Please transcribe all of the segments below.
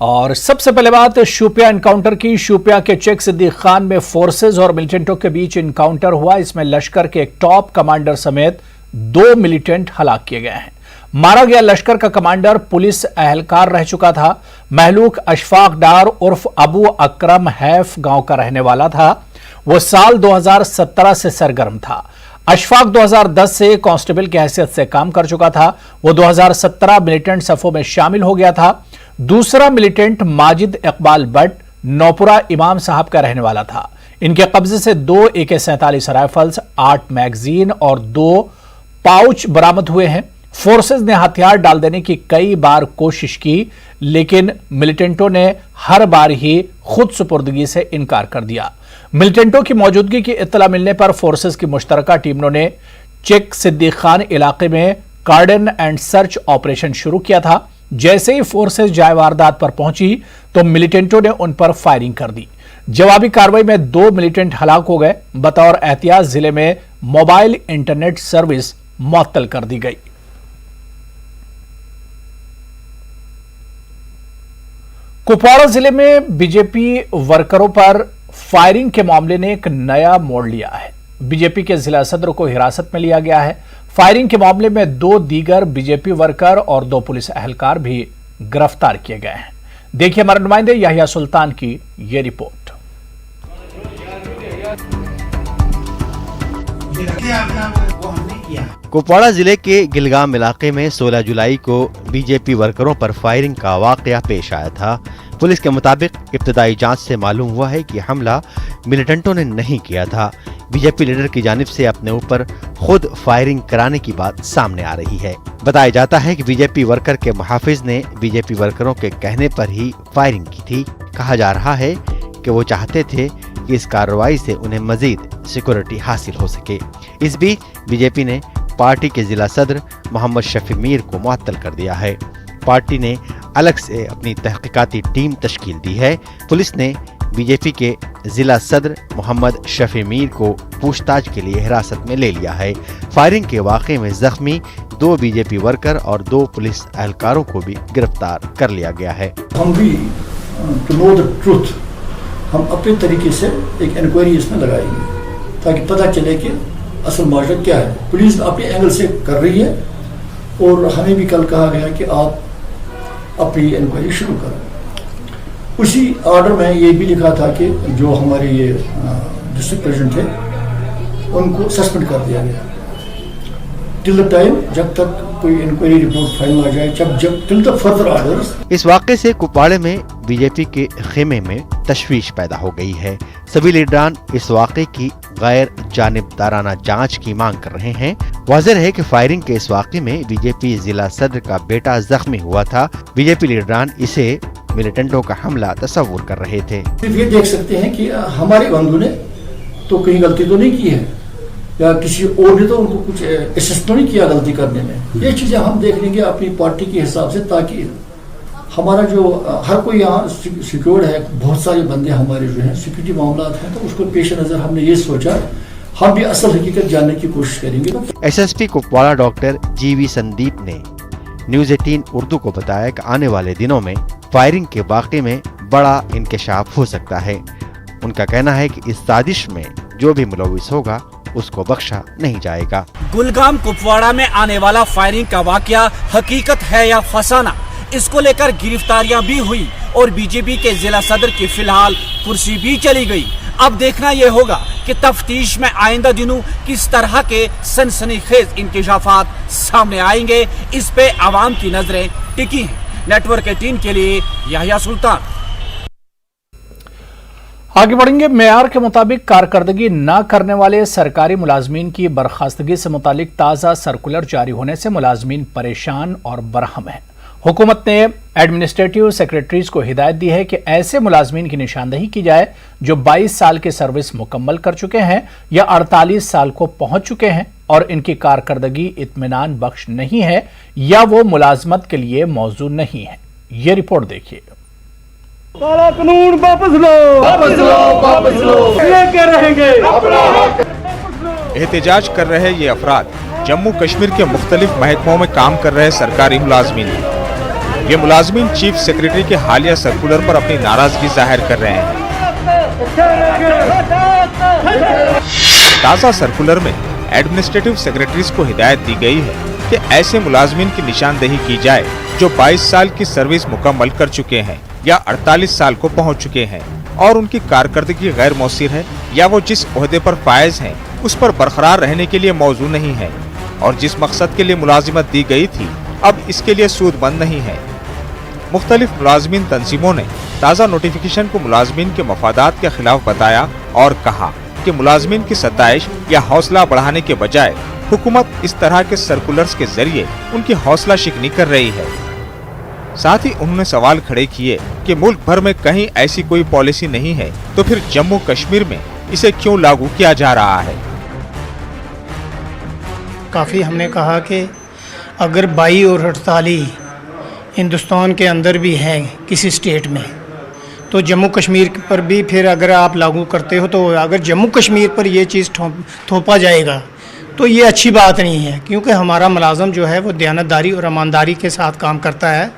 और सबसे पहले बात शोपियां एनकाउंटर की। शोपियां के चेक सिद्दीक खान में फोर्सेज और मिलिटेंटों के बीच एनकाउंटर हुआ। इसमें लश्कर के एक टॉप कमांडर समेत 2 मिलिटेंट हलाक किए गए हैं। मारा गया लश्कर का कमांडर पुलिस एहलकार रह चुका था। महलूक अशफाक डार उर्फ अबू अकरम हैफ गांव का रहने वाला था। वो साल 2017 से सरगर्म था। अशफाक 2010 से कांस्टेबल की हैसियत से काम कर चुका था। वो 2017 मिलिटेंट सफों में शामिल हो गया था। दूसरा मिलिटेंट माजिद इकबाल बट नौपुरा इमाम साहब का रहने वाला था। इनके कब्जे से 2 AK-47 राइफल्स, 8 मैगजीन और 2 पाउच बरामद हुए हैं। फोर्सेज ने हथियार डाल देने की कई बार कोशिश की, लेकिन मिलिटेंटों ने हर बार ही खुद सुपुर्दगी से इनकार कर दिया। मिलिटेंटों की मौजूदगी की इत्तला मिलने पर फोर्सेज की मुश्तरका टीमों ने चेक सिद्दीक खान इलाके में कार्डन एंड सर्च ऑपरेशन शुरू किया था। जैसे ही फोर्सेज जाए वारदात पर पहुंची तो मिलिटेंटों ने उन पर फायरिंग कर दी। जवाबी कार्रवाई में 2 मिलिटेंट हलाक हो गए। बतौर एहतियात जिले में मोबाइल इंटरनेट सर्विस मुअत्तल कर दी गई। कुपवाड़ा जिले में बीजेपी वर्करों पर फायरिंग के मामले ने एक नया मोड़ लिया है। बीजेपी के जिला सदर को हिरासत में लिया गया है। फायरिंग के मामले में 2 दीगर बीजेपी वर्कर और 2 पुलिस एहलकार भी गिरफ्तार किए गए हैं। देखिए हमारे नुमाइंदे याहिया सुल्तान की यह रिपोर्ट। कुपवाड़ा जिले के गिलगाम इलाके में 16 जुलाई को बीजेपी वर्करों पर फायरिंग का वाकया पेश आया था। पुलिस के मुताबिक इब्तदाई जांच से मालूम हुआ है कि हमला मिलिटेंटों ने नहीं किया था। बीजेपी लीडर की जानिब से अपने ऊपर खुद फायरिंग कराने की बात सामने आ रही है। बताया जाता है कि बीजेपी वर्कर के मुहाफिज ने बीजेपी वर्करों के कहने पर ही फायरिंग की थी। कहा जा रहा है कि वो चाहते थे कि इस कार्रवाई से उन्हें मजीद सिक्योरिटी हासिल हो सके। इस बीच बीजेपी ने पार्टी के जिला सदर मोहम्मद शफी मीर को मुअत्तल कर दिया है। पार्टी ने अलग से अपनी तहकीकाती टीम तश्कील दी है। पुलिस ने बीजेपी के जिला सदर मोहम्मद शफी मीर को पूछताछ के लिए हिरासत में ले लिया है। फायरिंग के वाक़े में जख्मी 2 बीजेपी वर्कर और 2 पुलिस एहलकारों को भी गिरफ्तार कर लिया गया है। हम भी टू नो द ट्रूथ, हम अपने तरीके से एक इंक्वायरी इसमें लगाएंगे ताकि पता चले कि असल माजरा क्या है। पुलिस अपने एंगल से कर रही है और हमें भी कल कहा गया कि आप अपनी इंक्वायरी शुरू करें। उसी ऑर्डर में ये भी लिखा था कि जो हमारे ये डिस्ट्रिक्ट प्रेसिडेंट थे उनको सस्पेंड कर दिया गया टिल द टाइम जब तक कोई इंक्वायरी रिपोर्ट फाइनल आ जाए, जब टिल द फर्दर ऑर्डर्स। इस वाक़े से कुपवाड़े में बीजेपी के खेमे में तशवीश पैदा हो गई है। सभी लीडरान इस वाक़े की गैर जानिबदाराना जांच की मांग कर रहे हैं। वाज़ेह है कि फायरिंग के इस वाक़े में बीजेपी जिला सदर का बेटा जख्मी हुआ था। बीजेपी लीडरान इसे मिलिटेंटों का हमला तस्वुर कर रहे थे। ये देख सकते हैं कि हमारे बंधु ने तो कहीं गलती तो नहीं की है या किसी और ने तो उनको कुछ असिस्ट नहीं किया गलती करने में। ये चीजें हम देख लेंगे अपनी पार्टी के हिसाब से, ताकि हमारा जो हर कोई यहाँ सिक्योर्ड है। बहुत सारे बंदे हमारे जो हैं सिक्योरिटी मामला हैं, तो उसको पेश नजर हमने ये सोचा हम भी असल हकीकत जानने की कोशिश करेंगे। SSP Kupwara doctor GV Sandeep ने न्यूज़ 18 उर्दू को बताया कि आने वाले दिनों में फायरिंग के वाक़े में बड़ा इंकशाफ हो सकता है। उनका कहना है कि इस साजिश में जो भी मुलविस होगा उसको बख्शा नहीं जाएगा। गुलगाम कुपवाड़ा में आने वाला फायरिंग का वाकया हकीकत है या फसाना, इसको लेकर गिरफ्तारियां भी हुई और बीजेपी के जिला सदर की फिलहाल कुर्सी भी चली गई। अब देखना यह होगा कि तफ्तीश में आइंदा दिनों किस तरह के सनसनीखेज इंकशाफात सामने आएंगे। इस पे आवाम की नजरें टिकी हैं। नेटवर्क 18 के लिए याहिया सुल्तान। आगे बढ़ेंगे। मेयार के मुताबिक कारकर्दगी न करने वाले सरकारी मुलाजमीन की बर्खास्तगी से मुतालिक ताज़ा सर्कुलर जारी होने से मुलाजमीन परेशान और बरहम हैं। हुकूमत ने एडमिनिस्ट्रेटिव सेक्रेटरीज को हिदायत दी है कि ऐसे मुलाजमीन की निशानदही की जाए जो 22 साल की सर्विस मुकम्मल कर चुके हैं या 48 साल को पहुंच चुके हैं और इनकी कारकर्दगी इत्मीनान बख्श नहीं है या वो मुलाजमत के लिए मौजूद नहीं है। ये रिपोर्ट देखिए। काला कानून वापस लो, वापस लो, वापस लो, लेके रहेंगे अपना हक। एहतजाज कर रहे ये अफराद जम्मू कश्मीर के मुख्तलिफ महकमों में काम कर रहे सरकारी मुलाजमीन। ये मुलाजमीन चीफ सेक्रेटरी के हालिया सर्कुलर पर अपनी नाराजगी जाहिर कर रहे हैं। ताज़ा सर्कुलर में एडमिनिस्ट्रेटिव सेक्रेटरीज को हिदायत दी गई है कि ऐसे मुलाजमीन की निशानदेही की जाए जो 22 साल की सर्विस मुकम्मल कर चुके हैं या 48 साल को पहुंच चुके हैं और उनकी कारकर्दगी गैर मौसिर है या वो जिस ओहदे पर फायज हैं उस पर बरकरार रहने के लिए मौजू नहीं है और जिस मकसद के लिए मुलाजिमत दी गई थी अब इसके लिए सूदबंद नहीं है। मुख्तलिफ मुलाजमीन तंजीमों ने ताज़ा नोटिफिकेशन को मुलाजमीन के मफादात के खिलाफ बताया और कहा कि मुलाजमीन की सताइश या हौसला बढ़ाने के बजाय हुकूमत इस तरह के सर्कुलर्स के जरिए उनकी हौसला शिकनी कर रही है। साथ ही उन्होंने सवाल खड़े किए कि मुल्क भर में कहीं ऐसी कोई पॉलिसी नहीं है तो फिर जम्मू कश्मीर में इसे क्यों लागू किया जा रहा है। काफ़ी हमने कहा कि अगर 22 और 48 हिंदुस्तान के अंदर भी हैं किसी स्टेट में तो जम्मू कश्मीर पर भी फिर अगर आप लागू करते हो तो अगर जम्मू कश्मीर पर ये चीज़ थोपा जाएगा तो ये अच्छी बात नहीं है, क्योंकि हमारा मुलाजम जो है वो दयानतदारी और ईमानदारी के साथ काम करता है।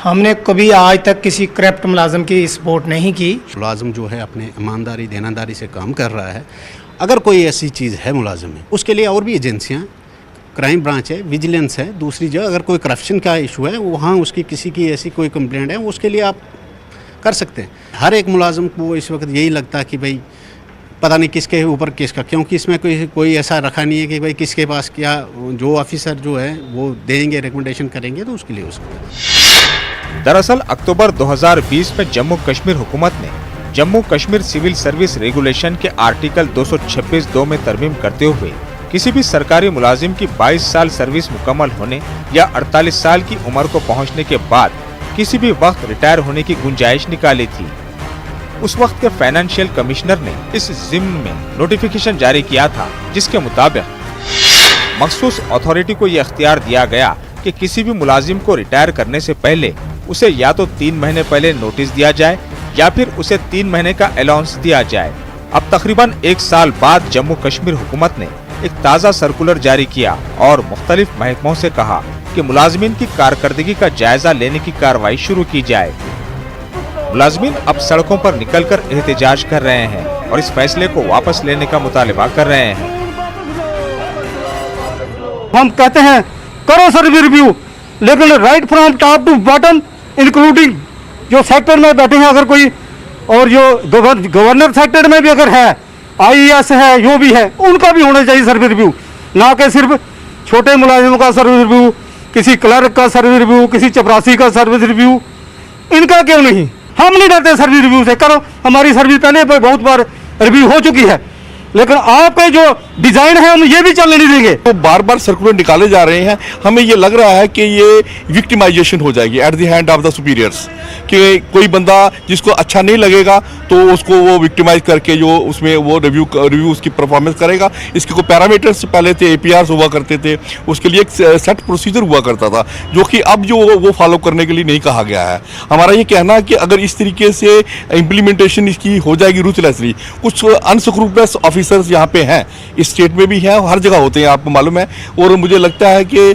हमने कभी आज तक किसी करप्ट मुलाजम की सपोर्ट नहीं की। मुलाजम जो है अपने ईमानदारी दयानतदारी से काम कर रहा है। अगर कोई ऐसी चीज़ है मुलाजम में, उसके लिए और भी एजेंसियाँ, क्राइम ब्रांच है, विजिलेंस है, दूसरी जगह अगर कोई करप्शन का इशू है वहाँ उसकी किसी की ऐसी कोई कंप्लेंट है उसके लिए आप कर सकते हैं। हर एक मुलाजम को इस वक्त यही लगता है कि भाई पता नहीं किसके ऊपर किसका, क्योंकि इसमें कोई ऐसा रखा नहीं है कि भाई किसके पास क्या, जो ऑफिसर जो है वो देंगे रिकमेंडेशन करेंगे तो उसके लिए हो सकता है। दरअसल अक्टूबर 2020 में जम्मू कश्मीर हुकूमत ने Jammu Kashmir civil service regulation के आर्टिकल 226(2) में तरमीम करते हुए किसी भी सरकारी मुलाजिम की 22 साल सर्विस मुकम्मल होने या 48 साल की उम्र को पहुंचने के बाद किसी भी वक्त रिटायर होने की गुंजाइश निकाली थी। उस वक्त के फाइनेंशियल कमिश्नर ने इस ज़िम्न में नोटिफिकेशन जारी किया था, जिसके मुताबिक मखसूस अथॉरिटी को यह अख्तियार दिया गया कि किसी भी मुलाजिम को रिटायर करने से पहले उसे या तो 3 महीने पहले नोटिस दिया जाए या फिर उसे 3 महीने का अलाउंस दिया जाए। अब तकरीबन 1 साल बाद जम्मू कश्मीर हुकूमत ने एक ताज़ा सर्कुलर जारी किया और मुख्तलिफ महकमों से कहा कि मुलाजमीन की कारकर्दगी का जायजा लेने की कार्रवाई शुरू की जाए। मुलाजमीन अब सड़कों पर निकलकर एहतजाज कर रहे हैं और इस फैसले को वापस लेने का मुतालिबा कर रहे हैं। हम कहते हैं करो सर्विस रिव्यू, लेकिन right from top to bottom including जो सेक्टर में बैठे हैं अगर कोई, और जो गवर्नर सेक्टर में भी अगर है, IAS है, जो भी है, उनका भी होना चाहिए सर्विस रिव्यू, ना कि सिर्फ छोटे मुलाजिमों का सर्विस रिव्यू, किसी क्लर्क का सर्विस रिव्यू, किसी चपरासी का सर्विस रिव्यू, इनका क्यों नहीं? हम नहीं डरते सर्विस रिव्यू से, करो। हमारी सर्विस पहले बहुत बार रिव्यू हो चुकी है, लेकिन आपके जो डिजाइन है हम ये भी चलने नहीं देंगे। तो बार बार सर्कुलर निकाले जा रहे हैं, हमें ये लग रहा है कि ये विक्टिमाइजेशन हो जाएगी at the hand of the superiors, कि कोई बंदा जिसको अच्छा नहीं लगेगा तो उसको वो विक्टिमाइज करके जो उसमें वो रिव्यू उसकी परफॉर्मेंस करेगा। इसके कोई पैरामीटर्स पहले थे, APRs हुआ करते थे, उसके लिए एक सेट प्रोसीजर हुआ करता था, जो कि अब जो वो फॉलो करने के लिए नहीं कहा गया है। हमारा ये कहना है कि अगर इस तरीके से इम्प्लीमेंटेशन इसकी हो जाएगी रूथलेसली, कुछ अनस्क्रूपलस ऑफिसर्स यहाँ पे हैं, इस स्टेट में भी हैं, हर जगह होते हैं, आपको मालूम है, और मुझे लगता है कि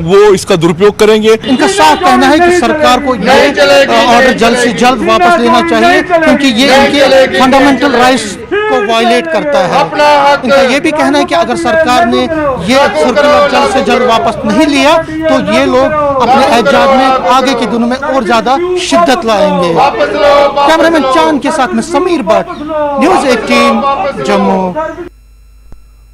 वो इसका दुरुपयोग करेंगे। इनका साफ कहना है कि सरकार को ये ऑर्डर जल्द से जल्द वापस लेना चाहिए, क्योंकि ये इनके फंडामेंटल राइट्स को वायलेट करता है। इनका ये भी कहना है कि अगर सरकार ने ये सर्कुलर जल्द से जल्द वापस नहीं लिया तो ये लोग अपने एहतजाज में आगे के दिनों में और ज्यादा शिद्दत लाएंगे। कैमरामैन चांद के साथ में समीर भट्ट, न्यूज़ 18 जम्मू।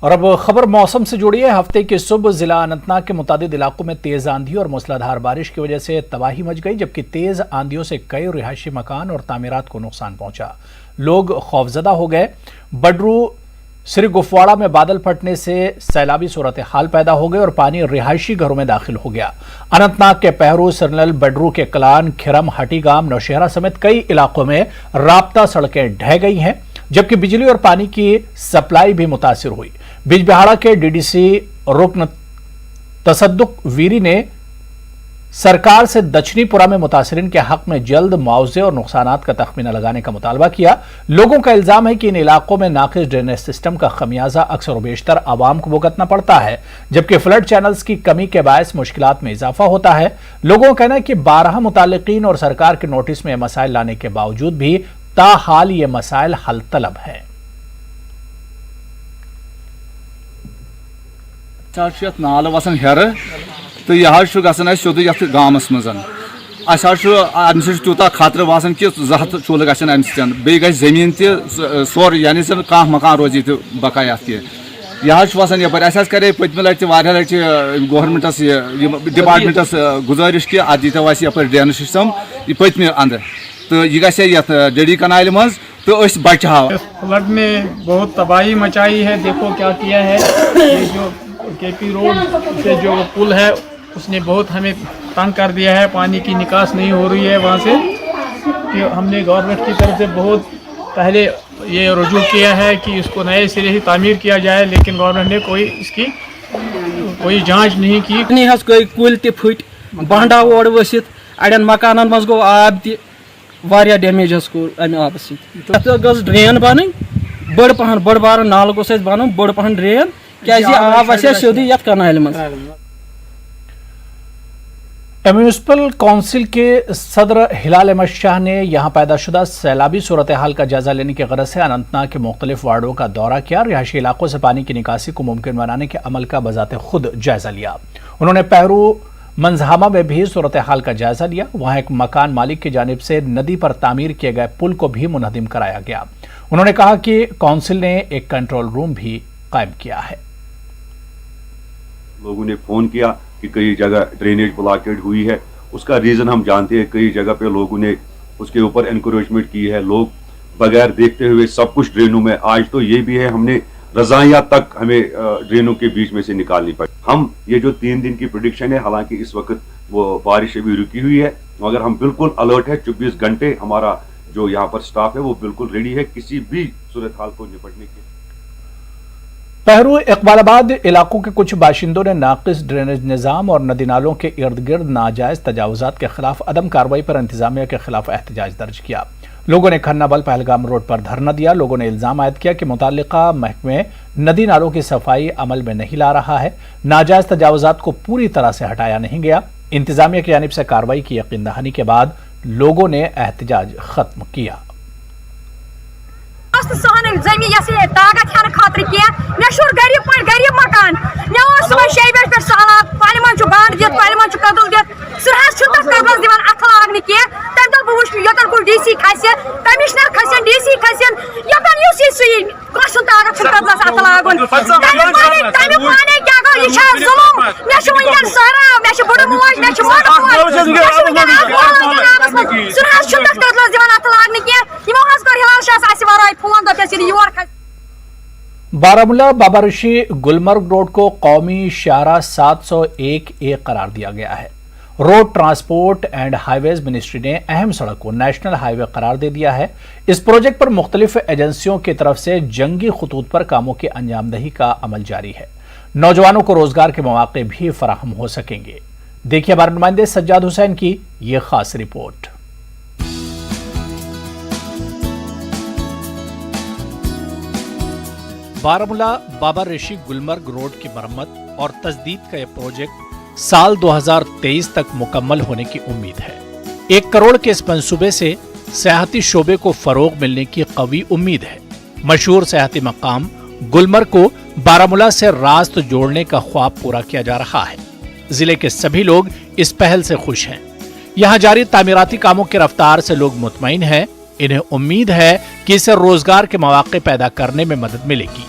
और अब खबर मौसम से जुड़ी है। हफ्ते की सुबह जिला अनंतनाग के मुतादिद इलाकों में तेज आंधी और मूसलाधार बारिश की वजह से तबाही मच गई, जबकि तेज आंधियों से कई रिहायशी मकान और तामीरात को नुकसान पहुंचा। लोग खौफजदा हो गए। बडरू श्री गुफवाड़ा में बादल फटने से सैलाबी सूरत हाल पैदा हो गई और पानी रिहायशी घरों में दाखिल हो गया। अनंतनाग के पहरू, सरनल, बडरू के कलान, खिरम, हटीगाम, नौशहरा समेत कई इलाकों में राब्ता सड़कें ढह गई हैं, जबकि बिजली और पानी की सप्लाई भी मुतासिर हुई। बिजबिहाड़ा के DDC रुकन तसद्दुक वीरी ने सरकार से दक्षिणीपुरा में मुतासरीन के हक में जल्द मुआवजे और नुकसानात का तखमीना लगाने का मुतालबा किया। लोगों का इल्जाम है कि इन इलाकों में नाकिस ड्रेनेज सिस्टम का खमियाजा अक्सर बेशतर आवाम को भुगतना पड़ता है, जबकि फ्लड चैनल्स की कमी के बायस मुश्किलात में इजाफा होता है। लोगों का कहना है कि 12 मुताल्लिकीन और सरकार के नोटिस में मसाइल लाने के बावजूद भी ताहाल ये मसाइल हल तलब है। नाल वसन हेर तो यह गसान सोद ये गामस मजन तूत खतरे बसान कि 2 चूल्ह गन अम बे जमीन तोर यानी कह मकान रोज ये बकाया यह वसान यपर करे पत्म लट लट गवर्नमेंटस डिपार्टमेंटस गुजारिश कि अत दीतो यपर ड्रेनेज सिस्टम पत्म अंदर तो यह गई डडी कनाल मज तो बचाव। फ्लड में बहुत तबाही मचाई है। देखो क्या किया है, ये जो केपी रोड से जो पुल है उसने बहुत हमें तंग कर दिया है। पानी की निकास नहीं हो रही है वहाँ से। कि हमने गवर्नमेंट की तरफ से बहुत पहले ये रुजू किया है कि इसको नए सिरे से तामीर किया जाए, लेकिन गवर्नमेंट ने इसकी कोई जांच नहीं की। कुल ते फुट बांडा ओर वसित अड़न मकान मज गो आब तह डैमेज को अमे आब सत ड्रेन बन बड़ बार नाल गोस बन बड़ पहन ड्रेन क्या आब सोदी ये कनाल मज। म्यूनिसिपल काउंसिल के सदर हिलाल अहमद शाह ने यहाँ पैदाशुदा सैलाबी सूरत हाल का जायजा लेने की गरज से अनंतनाग के मुख्तलिफ वार्डों का दौरा किया। रिहायशी इलाकों से पानी की निकासी को मुमकिन बनाने के अमल का बजाते खुद जायजा लिया। उन्होंने पहरू मंजहामा में भी सूरत हाल का जायजा लिया। वहां एक मकान मालिक की जानिब से नदी पर तामीर किए गए पुल को भी मुनहदिम कराया गया। उन्होंने कहा कि काउंसिल ने एक कंट्रोल रूम भी कायम किया है। लोगों ने फोन किया कि कई जगह ड्रेनेज ब्लॉकेड हुई है, उसका रीज़न हम जानते हैं। कई जगह पे लोगों ने उसके ऊपर एनकरेजमेंट की है, लोग बगैर देखते हुए सब कुछ ड्रेनों में। आज तो ये भी है हमने रजाइयाँ तक हमें ड्रेनों के बीच में से निकालनी पड़ी। हम ये जो 3 दिन की प्रेडिक्शन है, हालांकि इस वक्त वो बारिश अभी रुकी हुई है, मगर हम बिल्कुल अलर्ट है। 24 घंटे हमारा जो यहाँ पर स्टाफ है वो बिल्कुल रेडी है किसी भी सूरत हाल को निपटने के। पहरू इकबालाबाद इलाकों के कुछ बाशिंदों ने नाकिस ड्रेनेज निज़ाम और नदी नालों के इर्द गिर्द नाजायज तजावुजात के खिलाफ अदम कार्रवाई पर इंतजामिया के खिलाफ एहतजाज दर्ज किया। लोगों ने खन्नाबल पहलगाम रोड पर धरना दिया। लोगों ने इल्जाम आयद किया कि मुताल्लिका महकमे नदी नालों की सफाई अमल में नहीं ला रहा है, नाजायज तजावुजात को पूरी तरह से हटाया नहीं गया। इंतजामिया की जानिब से कार्रवाई की यकीन दहानी के बाद लोगों ने एहतजाज खत्म किया। जमीन ताकत हेन खातर कह मे शुर गरीब मकान मे सुबह 6 बजे पे सहलाब पानी मन बांट दित पानी मन कदल दित सरहद तथ कदलस दिवान अथ लाग कह तम दल बह वुच योतन कुछ DC खसन कमिश्नर खसन DC खसन योतन कस ताकत कदलस अथ लागन तमे पाने क्या गो यह जुलम मे वनकन सहरा मे बड़ मोज मे सरहद तथ कदलस दिवान अथ लाग कह यमो कर हिलाल शाह वराय फोन दस your Baramulla Baba Rishi Gulmarg road को कौमी शाहरा 701A करार दिया गया है। Road transport and highways ministry ने अहम सड़क को नेशनल हाईवे करार दे दिया है। इस प्रोजेक्ट पर मुख्तलिफ एजेंसियों की तरफ से जंगी खतूत पर कामों की अंजामदही का अमल जारी है। नौजवानों को रोजगार के मौके भी फराहम हो सकेंगे। देखिए हमारे नुमाइंदे सज्जाद हुसैन की यह खास रिपोर्ट। बारामूला बाबा ऋषि गुलमर्ग रोड की मरम्मत और तजदीद का यह प्रोजेक्ट साल 2023 तक मुकम्मल होने की उम्मीद है। 1 करोड़ के इस मंसूबे से सयाहती शोबे को फरोग मिलने की कवी उम्मीद है। मशहूर सयाहती मकाम गुलमर्ग को बारामूला से रास्त जोड़ने का ख्वाब पूरा किया जा रहा है। जिले के सभी लोग इस पहल से खुश हैं। यहाँ जारी तामीराती कामों की रफ्तार से लोग मुतमईन हैं। इन्हें उम्मीद है कि इससे रोजगार के मौके पैदा करने में मदद मिलेगी।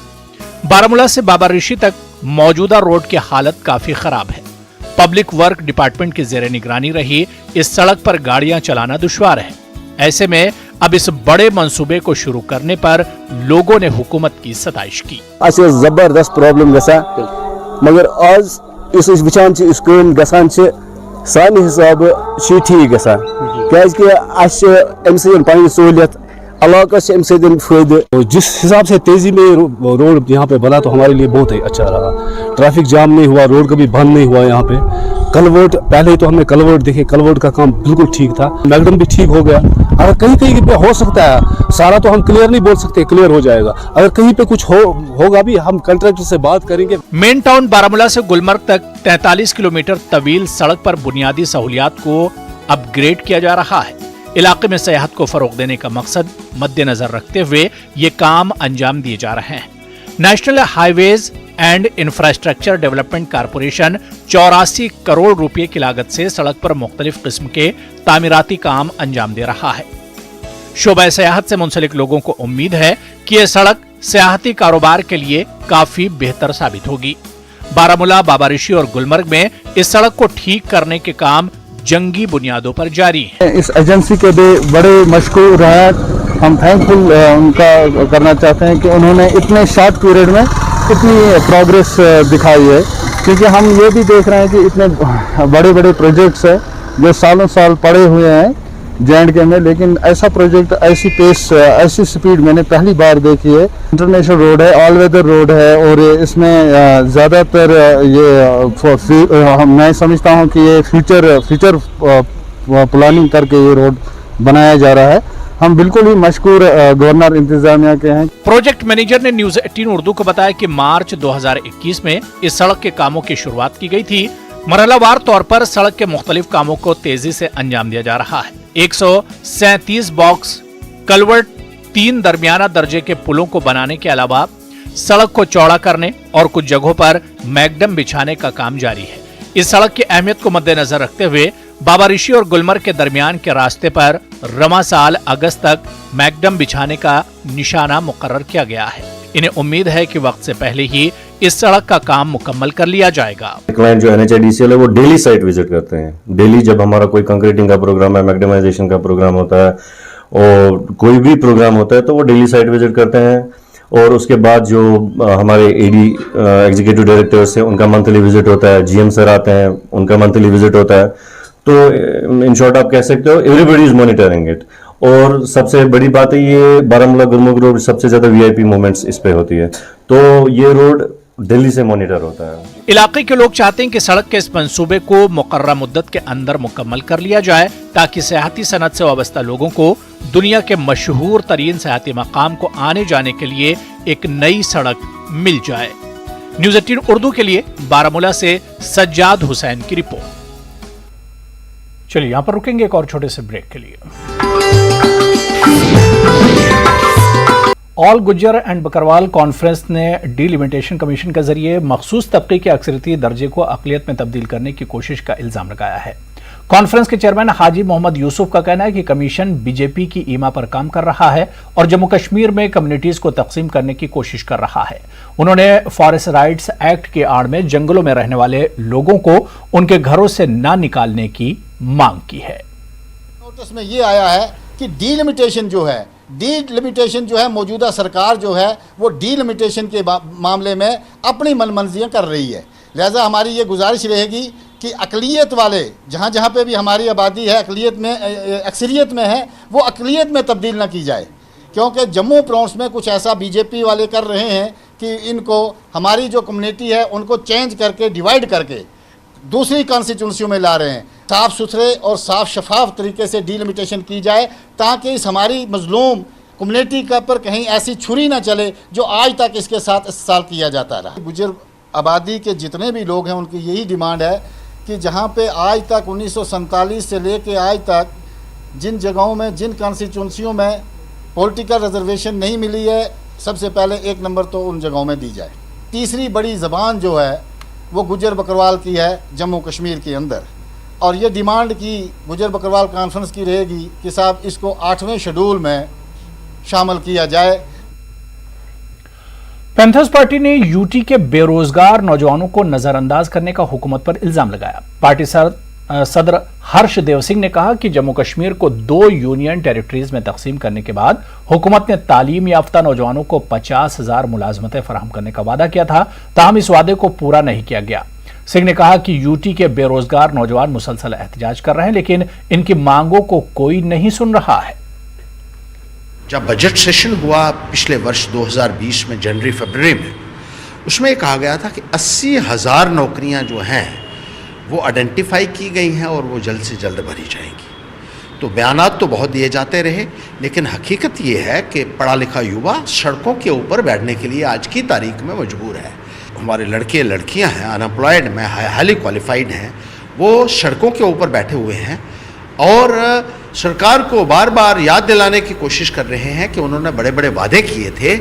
बारामूला से बाबा ऋषि तक मौजूदा रोड की हालत काफी खराब है। पब्लिक वर्क डिपार्टमेंट की जेर निगरानी रही इस सड़क पर गाड़ियां चलाना दुश्वार है। ऐसे में अब इस बड़े मंसूबे को शुरू करने पर लोगों ने हुकूमत की सताइश की। जबरदस्त प्रॉब्लम गसा मगर आज इस वचान इस गसान सान हिसाब ठीक गसा क्या अम सहूलियत इलाका से इनसे फायदे। जिस हिसाब से तेजी में रोड यहाँ पे बना तो हमारे लिए बहुत ही अच्छा रहा। ट्रैफिक जाम नहीं हुआ, रोड कभी बंद नहीं हुआ। यहाँ पे कलवर्ट, पहले तो हमने कलवर्ट देखे, कलवर्ट का काम बिल्कुल ठीक था, मैगडम भी ठीक हो गया। अगर कहीं कहीं पे हो सकता है, सारा तो हम क्लियर नहीं बोल सकते, क्लियर हो जाएगा। अगर कहीं पे कुछ होगा भी, हम कंट्रैक्टर से बात करेंगे। मेन टाउन बारामूला से गुलमर्ग तक 43 किलोमीटर तवील सड़क पर बुनियादी सहूलियात को अपग्रेड किया जा रहा है। इलाके में सियाहत को फरोग देने का मकसद मद्देनजर रखते हुए ये काम अंजाम दिए जा रहे हैं। National highways and infrastructure development corporation 84 crore रुपए की लागत से सड़क पर मुख्तलिफ किस्म के तामीराती काम अंजाम दे रहा है। शोबा सियाहत से मुंसलिक लोगों को उम्मीद है कि यह सड़क सियाहती कारोबार के लिए काफी बेहतर साबित होगी। बारामूला, बाबा ऋषि और गुलमर्ग में इस सड़क को ठीक करने के काम जंगी बुनियादों पर जारी है। इस एजेंसी के भी बड़े मशकूर हैं, हम थैंकफुल उनका करना चाहते हैं कि उन्होंने इतने शॉर्ट पीरियड में इतनी प्रोग्रेस दिखाई है, क्योंकि हम ये भी देख रहे हैं कि इतने बड़े बड़े प्रोजेक्ट्स हैं जो सालों साल पड़े हुए हैं J&K में, लेकिन ऐसा प्रोजेक्ट, ऐसी पेस, ऐसी स्पीड मैंने पहली बार देखी है। इंटरनेशनल रोड है, ऑल वेदर रोड है, और इसमें ज़्यादातर ये मैं समझता हूँ कि ये फ्यूचर प्लानिंग करके ये रोड बनाया जा रहा है। हम बिल्कुल ही मशकूर गवर्नर इंतजामिया के हैं। प्रोजेक्ट मैनेजर ने न्यूज 18 उर्दू को बताया कि मार्च 2021 में इस सड़क के कामों की शुरुआत की गई थी। मरहलावार तौर पर सड़क के मुख्तलिफ कामों को तेजी से अंजाम दिया जा रहा है। 137 बॉक्स कलवर्ट, 3 दरमियाना दर्जे के पुलों को बनाने के अलावा सड़क को चौड़ा करने और कुछ जगहों पर मैगडम बिछाने का काम जारी है। इस सड़क की अहमियत को मद्देनजर रखते हुए बाबा ऋषि और गुलमर्ग के दरमियान के रास्ते पर रवा साल अगस्त तक मैगडम बिछाने का निशाना मुकर्रर किया गया है। इन्हें उम्मीद है कि वक्त से पहले ही इस सड़क का काम मुकम्मल कर लिया जाएगा। क्लाइंट जो NHIDCL है वो डेली साइट विजिट करते हैं। डेली जब हमारा कोई कंक्रीटिंग का प्रोग्राम है, मैगडमाइजेशन का प्रोग्राम होता है और कोई भी प्रोग्राम होता है तो वो डेली साइट विजिट करते हैं। और उसके बाद जो हमारे AD एग्जीक्यूटिव डायरेक्टर्स हैं उनका मंथली विजिट होता है, GM सर आते हैं उनका मंथली विजिट होता है। तो इन शॉर्ट आप कह सकते हो एवरीबॉडी इज मॉनिटरिंग इट। और सबसे बड़ी बात है ये बारामूला गुलमर्ग रोड सबसे ज्यादा VIP मूवमेंट्स इस पे होती है, तो ये रोड दिल्ली से मॉनिटर होता है। इलाके के लोग चाहते हैं कि सड़क के इस मंसूबे को मुकर्रर मुद्दत के अंदर मुकम्मल कर लिया जाए ताकि सियाहती सनत से वाबस्ता लोगों को दुनिया के मशहूर तरीन सियाहती मकाम को आने जाने के लिए एक नई सड़क मिल जाए। न्यूज 18 उर्दू के लिए बारामूला से सज्जाद हुसैन की रिपोर्ट। चलिए यहाँ पर रुकेंगे एक और छोटे से ब्रेक के लिए। All Gujjar and Bakarwal conference ने डिलिमिटेशन कमीशन के जरिए मखसूस तबके के अक्सरियती दर्जे को अक़लियत में तब्दील करने की कोशिश का इल्जाम लगाया है। कॉन्फ्रेंस के चेयरमैन हाजी मोहम्मद यूसुफ का कहना है कि कमीशन बीजेपी की ईमा पर काम कर रहा है और जम्मू कश्मीर में कम्युनिटीज को तकसीम करने की कोशिश कर रहा है। उन्होंने फॉरेस्ट राइट्स एक्ट के आड़ में जंगलों में रहने वाले लोगों को उनके घरों से न निकालने की मांग की है। नोटिस में ये आया है कि डीलिमिटेशन जो है मौजूदा सरकार जो है वो डीलिमिटेशन के मामले में अपनी मनमर्जियाँ कर रही है। लिहाजा हमारी ये गुजारिश रहेगी कि अक़लियत वाले जहाँ जहाँ पे भी हमारी आबादी है अक़लियत में अक्सरियत में है वो अक़लियत में तब्दील ना की जाए, क्योंकि जम्मू प्रोविंस में कुछ ऐसा बीजेपी वाले कर रहे हैं कि इनको हमारी जो कम्युनिटी है उनको चेंज करके डिवाइड करके दूसरी कॉन्स्टिट्यूंसियों में ला रहे हैं। साफ़ सुथरे और साफ शफाफ तरीके से डीलिमिटेशन की जाए ताकि इस हमारी मजलूम कम्युनिटी का पर कहीं ऐसी छुरी ना चले जो आज तक इसके साथ इस्तेमाल किया जाता रहा। गुजर आबादी के जितने भी लोग हैं उनकी यही डिमांड है कि जहाँ पे आज तक 1947 से लेके आज तक जिन जगहों में जिन कॉन्स्टिट्यूंसियों में पॉलिटिकल रिजर्वेशन नहीं मिली है, सबसे पहले 1 नंबर तो उन जगहों में दी जाए। तीसरी बड़ी ज़बान जो है वो गुजर बकरवाल की है जम्मू कश्मीर के अंदर, और ये डिमांड की गुजर बकरवाल कॉन्फ्रेंस की रहेगी कि साहब इसको 8वें शेड्यूल में शामिल किया जाए। पैंथर्स पार्टी ने यूटी के बेरोजगार नौजवानों को नजरअंदाज करने का हुकूमत पर इल्जाम लगाया। पार्टी सदर हर्ष देव सिंह ने कहा कि जम्मू कश्मीर को 2 यूनियन टेरिटरीज में तकसीम करने के बाद हुकूमत ने तालीम याफ्ता नौजवानों को 50,000 मुलाजमतें फराहम करने का वादा किया था, ताहम इस वादे को पूरा नहीं किया गया। सिंह ने कहा कि यूटी के बेरोजगार नौजवान मुसलसल एहतजाज कर रहे हैं लेकिन इनकी मांगों को कोई नहीं सुन रहा है। जब बजट सेशन हुआ पिछले वर्ष 2020 में जनवरी फरवरी में, उसमें ये कहा गया था कि 80,000 नौकरियां जो हैं वो आइडेंटिफाई की गई हैं और वो जल्द से जल्द भरी जाएंगी। तो बयानात तो बहुत दिए जाते रहे, लेकिन हकीकत ये है कि पढ़ा लिखा युवा सड़कों के ऊपर बैठने के लिए आज की तारीख में मजबूर है। हमारे लड़के लड़कियां हैं अनएम्प्लॉयड में हाईली क्वालिफाइड हैं, वो सड़कों के ऊपर बैठे हुए हैं और सरकार को बार बार याद दिलाने की कोशिश कर रहे हैं कि उन्होंने बड़े बड़े वादे किए थे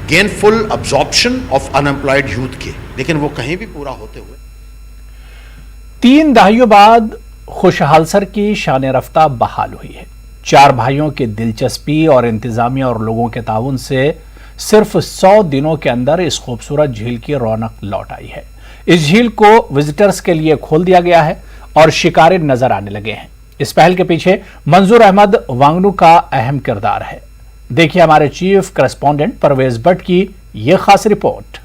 gainful absorption of unemployed youth के, लेकिन वो कहीं भी पूरा होते हुए 3 दहाइयों बाद खुशहाल सर की शान रफ्ता बहाल हुई है। 4 भाइयों की दिलचस्पी और इंतजामिया और लोगों के ताउन से सिर्फ 100 दिनों के अंदर इस खूबसूरत झील की रौनक लौट आई है। इस झील को विजिटर्स के लिए खोल दिया गया है और शिकारी नजर आने लगे हैं। इस पहल के पीछे मंजूर अहमद वांगनू का अहम किरदार है। देखिए हमारे चीफ करेस्पॉन्डेंट परवेज भट्ट की यह खास रिपोर्ट।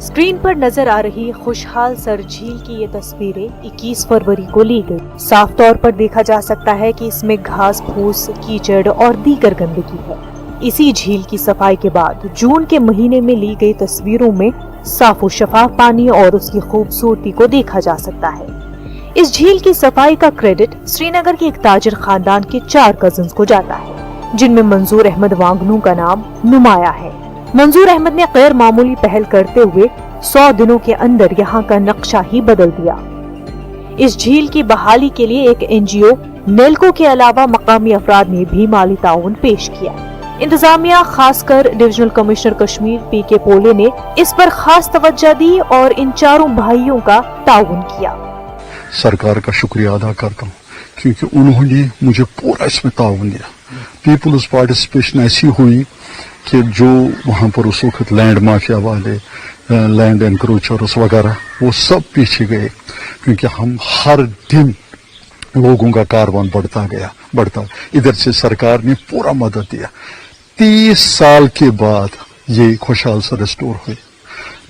स्क्रीन पर नजर आ रही खुशहाल सर झील की ये तस्वीरें 21 फरवरी को ली गई। साफ तौर पर देखा जा सकता है कि इसमें घास फूस, कीचड़ और दीगर गंदगी है। इसी झील की सफाई के बाद जून के महीने में ली गई तस्वीरों में साफ और शफाफ पानी और उसकी खूबसूरती को देखा जा सकता है। इस झील की सफाई का क्रेडिट श्रीनगर के एक ताजिर खानदान के 4 कजिन्स को जाता है, जिनमें मंजूर अहमद वांगनू का नाम नुमाया है। मंजूर अहमद ने गैर मामूली पहल करते हुए 100 दिनों के अंदर यहाँ का नक्शा ही बदल दिया। इस झील की बहाली के लिए एक NGO नेल्को के अलावा मकामी अफराद ने भी माली ताउन पेश किया। इंतजामिया खासकर डिविजनल कमिश्नर कश्मीर PK पोले ने इस पर खास तवज्जो दी और इन 4 भाइयों का ताउन किया। सरकार का शुक्रिया अदा करता हूँ क्योंकि उन्होंने मुझे पूरा इसमें ताउन दिया। पीपुल्स पार्टिसिपेशन ऐसी हुई कि जो वहाँ पर उस वक्त लैंड माफिया वाले, लैंड एनक्रोचर्स वगैरह, वो सब पीछे गए क्योंकि हम हर दिन लोगों का कारवान बढ़ता। इधर से सरकार ने पूरा मदद दिया। 30 साल के बाद ये खुशहाल से रिस्टोर हुई।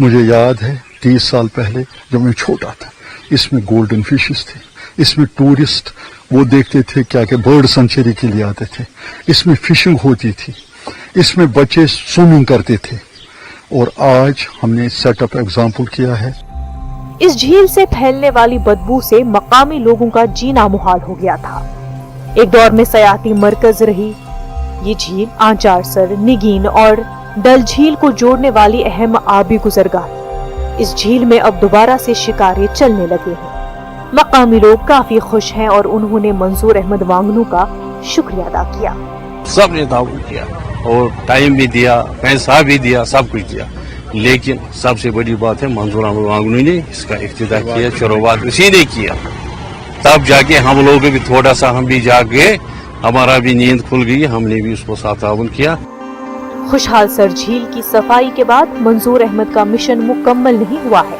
मुझे याद है 30 साल पहले जब मैं छोटा था, इसमें गोल्डन फिशेस थे, इसमें टूरिस्ट वो देखते थे क्या बर्ड सेंचुरी के लिए आते थे, इसमें फिशिंग होती थी, इसमें बच्चे स्विमिंग करते थे और आज हमने सेटअप एग्जाम्पल किया है। इस झील से फैलने वाली बदबू से मकामी लोगों का जीना मुहाल हो गया था। एक दौर में सयाहती मरकज रही ये झील आंचारसर, निगीन और डल झील को जोड़ने वाली अहम आबी गुजरगाह। इस झील में अब दोबारा से शिकारे चलने लगे हैं। मकामी लोग काफी खुश हैं और उन्होंने मंजूर अहमद वांगनू का शुक्रिया अदा किया। सबने ताउन किया और टाइम भी दिया, पैसा भी दिया, सब कुछ दिया, लेकिन सबसे बड़ी बात है मंजूर अहमद वांगनू ने इसका इफ्तिताह किया, शुरुआत उसी ने किया। तब जाके हम लोग भी थोड़ा सा हम भी जाग गए, हमारा भी नींद खुल गई, हमने भी उसको साथ ताउन किया। खुशहाल सर झील की सफाई के बाद मंजूर अहमद का मिशन मुकम्मल नहीं हुआ है,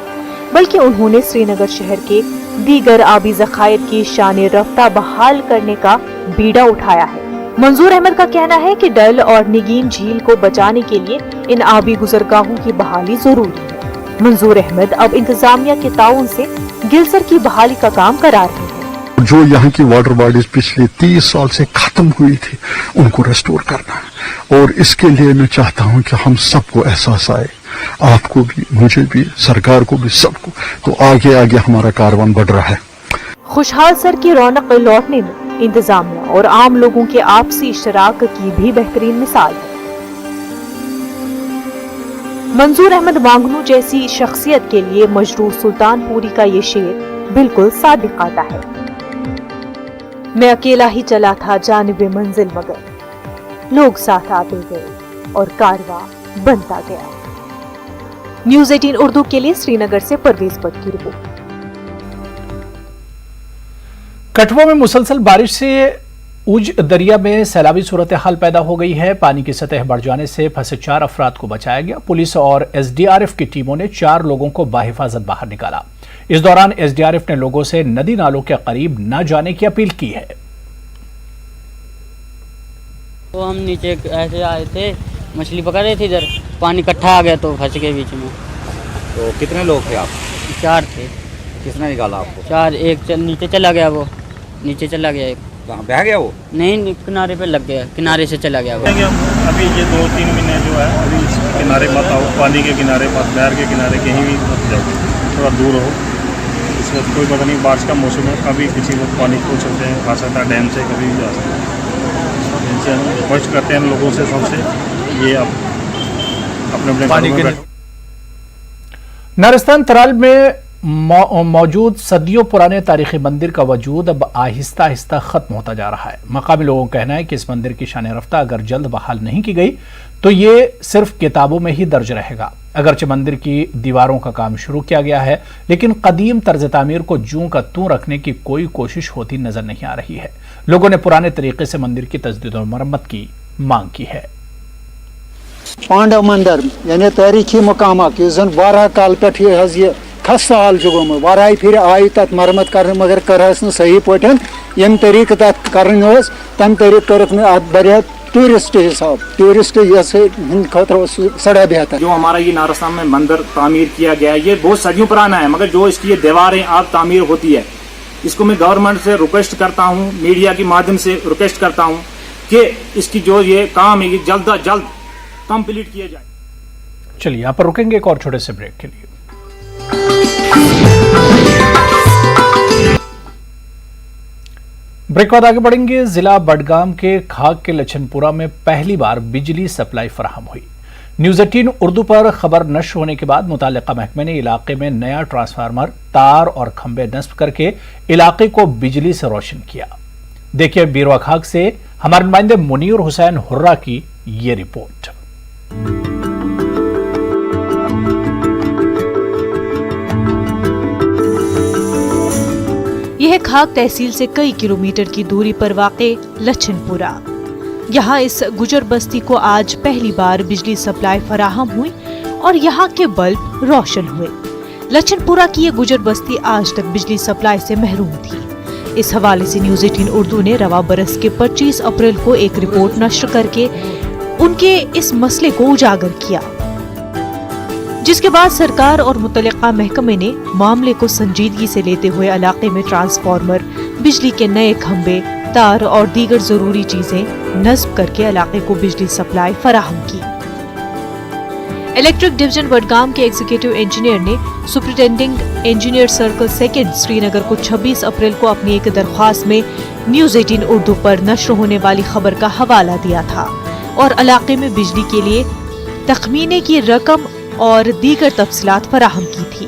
बल्कि उन्होंने श्रीनगर शहर के दीगर आबी ज़खायर की शान रफ्ता बहाल करने का बीड़ा उठाया है। मंजूर अहमद का कहना है कि डल और निगीन झील को बचाने के लिए इन आबी गुजरगाहों की बहाली जरूरी है। मंजूर अहमद अब इंतजामिया के ताउन से गिलसर की बहाली का काम करा रहे हैं। जो यहाँ की वाटर बॉडीज पिछले 30 साल से खत्म हुई थी, उनको रेस्टोर करना है और इसके लिए मैं चाहता हूँ कि हम सबको एहसास आए, आपको भी, मुझे भी, सरकार को भी, सबको। तो आगे आगे हमारा कारवान बढ़ रहा है। खुशहाल सर की रौनक लौटने में इंतजामिया और आम लोगों के आपसी इश्तराक की भी बेहतरीन मिसाल है। मंजूर अहमद वांगनू जैसी शख्सियत के लिए मजरूह सुल्तानपुरी का ये शेर बिल्कुल सादिक आता है। मैं अकेला ही चला था जानिबे मंजिल, मगर लोग साथ आते गए और कारवां बनता गया। न्यूज़ 18 उर्दू के लिए श्रीनगर से परवेज भट्ट की रिपोर्ट। कठुआ में मुसलसल बारिश से उज दरिया में सैलाबी सूरत हाल पैदा हो गई है। पानी की सतह बढ़ जाने से फंसे 4 अफराद को बचाया गया। पुलिस और SDRF की टीमों ने 4 लोगों को बाहिफाजत बाहर निकाला। इस दौरान SDRF ने लोगों से नदी नालों के करीब न जाने की अपील की है। तो हम नीचे ऐसे आए थे मछली पकड़ रहे थे, इधर पानी इकट्ठा आ गया तो फंस गए बीच में। तो कितने लोग थे आप? 4 थे। किसने निकाला आपको? 4, एक नीचे चला गया, वो नीचे चला गया, एक कहाँ बह गया वो? नहीं, किनारे पे लग गया, किनारे से चला गया वो। अभी ये 2-3 महीने जो है अभी किनारे मत आओ, पानी के किनारे मत, नहर के किनारे कहीं भी मत जाओ, थोड़ा दूर हो। इसमें कोई पता नहीं, बारिश का मौसम है, कभी किसी को पानी को चलते हैं आ सकता है, डैम से कभी भी जा सकता है। इनसे हम रिक्वेस्ट करते हैं लोगों से, सबसे ये आप अपने पानी के नारिस्तान तराल में मौजूद सदियों पुराने तारीखी मंदिर का वजूद अब आहिस्ता आहिस्ता खत्म होता जा रहा है। मकामी लोगों का कहना है कि इस मंदिर की शान रफ्ता अगर जल्द बहाल नहीं की गई तो ये सिर्फ किताबों में ही दर्ज रहेगा। अगरचे मंदिर की दीवारों का काम शुरू किया गया है, लेकिन कदीम तर्ज तामीर को जूं का तूं रखने की कोई कोशिश होती नजर नहीं आ रही है। लोगों ने पुराने तरीके से मंदिर की तजदीद और मरम्मत की मांग की है। पांडव मंदिर यानी तारीखी मकाम जन वारा काल पे खस्ता हाल गोमुत, वाराई फिर आई तथ मरम्मत कर, मगर कर सही पटन यम तरीक तथ कर तम तरीक कर बरिया टूरिस्ट हिसाब, टूरिस्ट खतर सड़ा बेहतर। जो हमारा ये नारिस्तान में मंदिर तामीर किया गया है ये बहुत सदियों पुराना है, मगर जो इसकी ये दीवारें अब तामीर होती है, इसको मैं गवर्नमेंट से रिक्वेस्ट करता हूँ, मीडिया के माध्यम से रिक्वेस्ट करता हूँ कि इसकी जो ये काम है ये जल्द अज जल्द कंप्लीट किया जाए। चलिए यहाँ पर रुकेंगे एक और छोटे से ब्रेक के लिए। ब्रेक बाद आगे बढ़ेंगे। जिला बडगाम के खाक के लछनपुरा में पहली बार बिजली सप्लाई फराहम हुई। न्यूज़ 18 उर्दू पर खबर नश्र होने के बाद मुतालिका महकमे ने इलाके में नया ट्रांसफार्मर, तार और खंबे नस्ब करके इलाके को बिजली से रोशन किया। देखिए बीरवा खाक से हमारे नुमाइंदे मुनीर हुसैन हुर्रा की ये रिपोर्ट। यह खाक तहसील से कई किलोमीटर की दूरी पर वाक़े लछनपुरा। यहाँ इस गुजर बस्ती को आज पहली बार बिजली सप्लाई फराहम हुई और यहाँ के बल्ब रोशन हुए। लछनपुरा की ये गुजर बस्ती आज तक बिजली सप्लाई से महरूम थी। इस हवाले से न्यूज़ 18 उर्दू ने रवा बरस के 25 अप्रैल को एक रिपोर्ट नश्र करके उनके इस मसले को उजागर किया, जिसके बाद सरकार और मुतल्लिका महकमे ने मामले को संजीदगी से लेते हुए इलाके में ट्रांसफार्मर, बिजली के नए खंबे, तार और दीगर जरूरी चीजें नस्ब करके इलाके को बिजली सप्लाई फराहम की। इलेक्ट्रिक डिवीजन बडगाम के एग्जीक्यूटिव इंजीनियर ने superintending engineer circle second Srinagar को 26 अप्रैल को अपनी एक दरख्वास्त में न्यूज़ 18 उर्दू पर नश्र होने वाली खबर का हवाला दिया था और इलाके में बिजली के लिए तखमीने की रकम और दीगर तफसीलात फराहम की थी।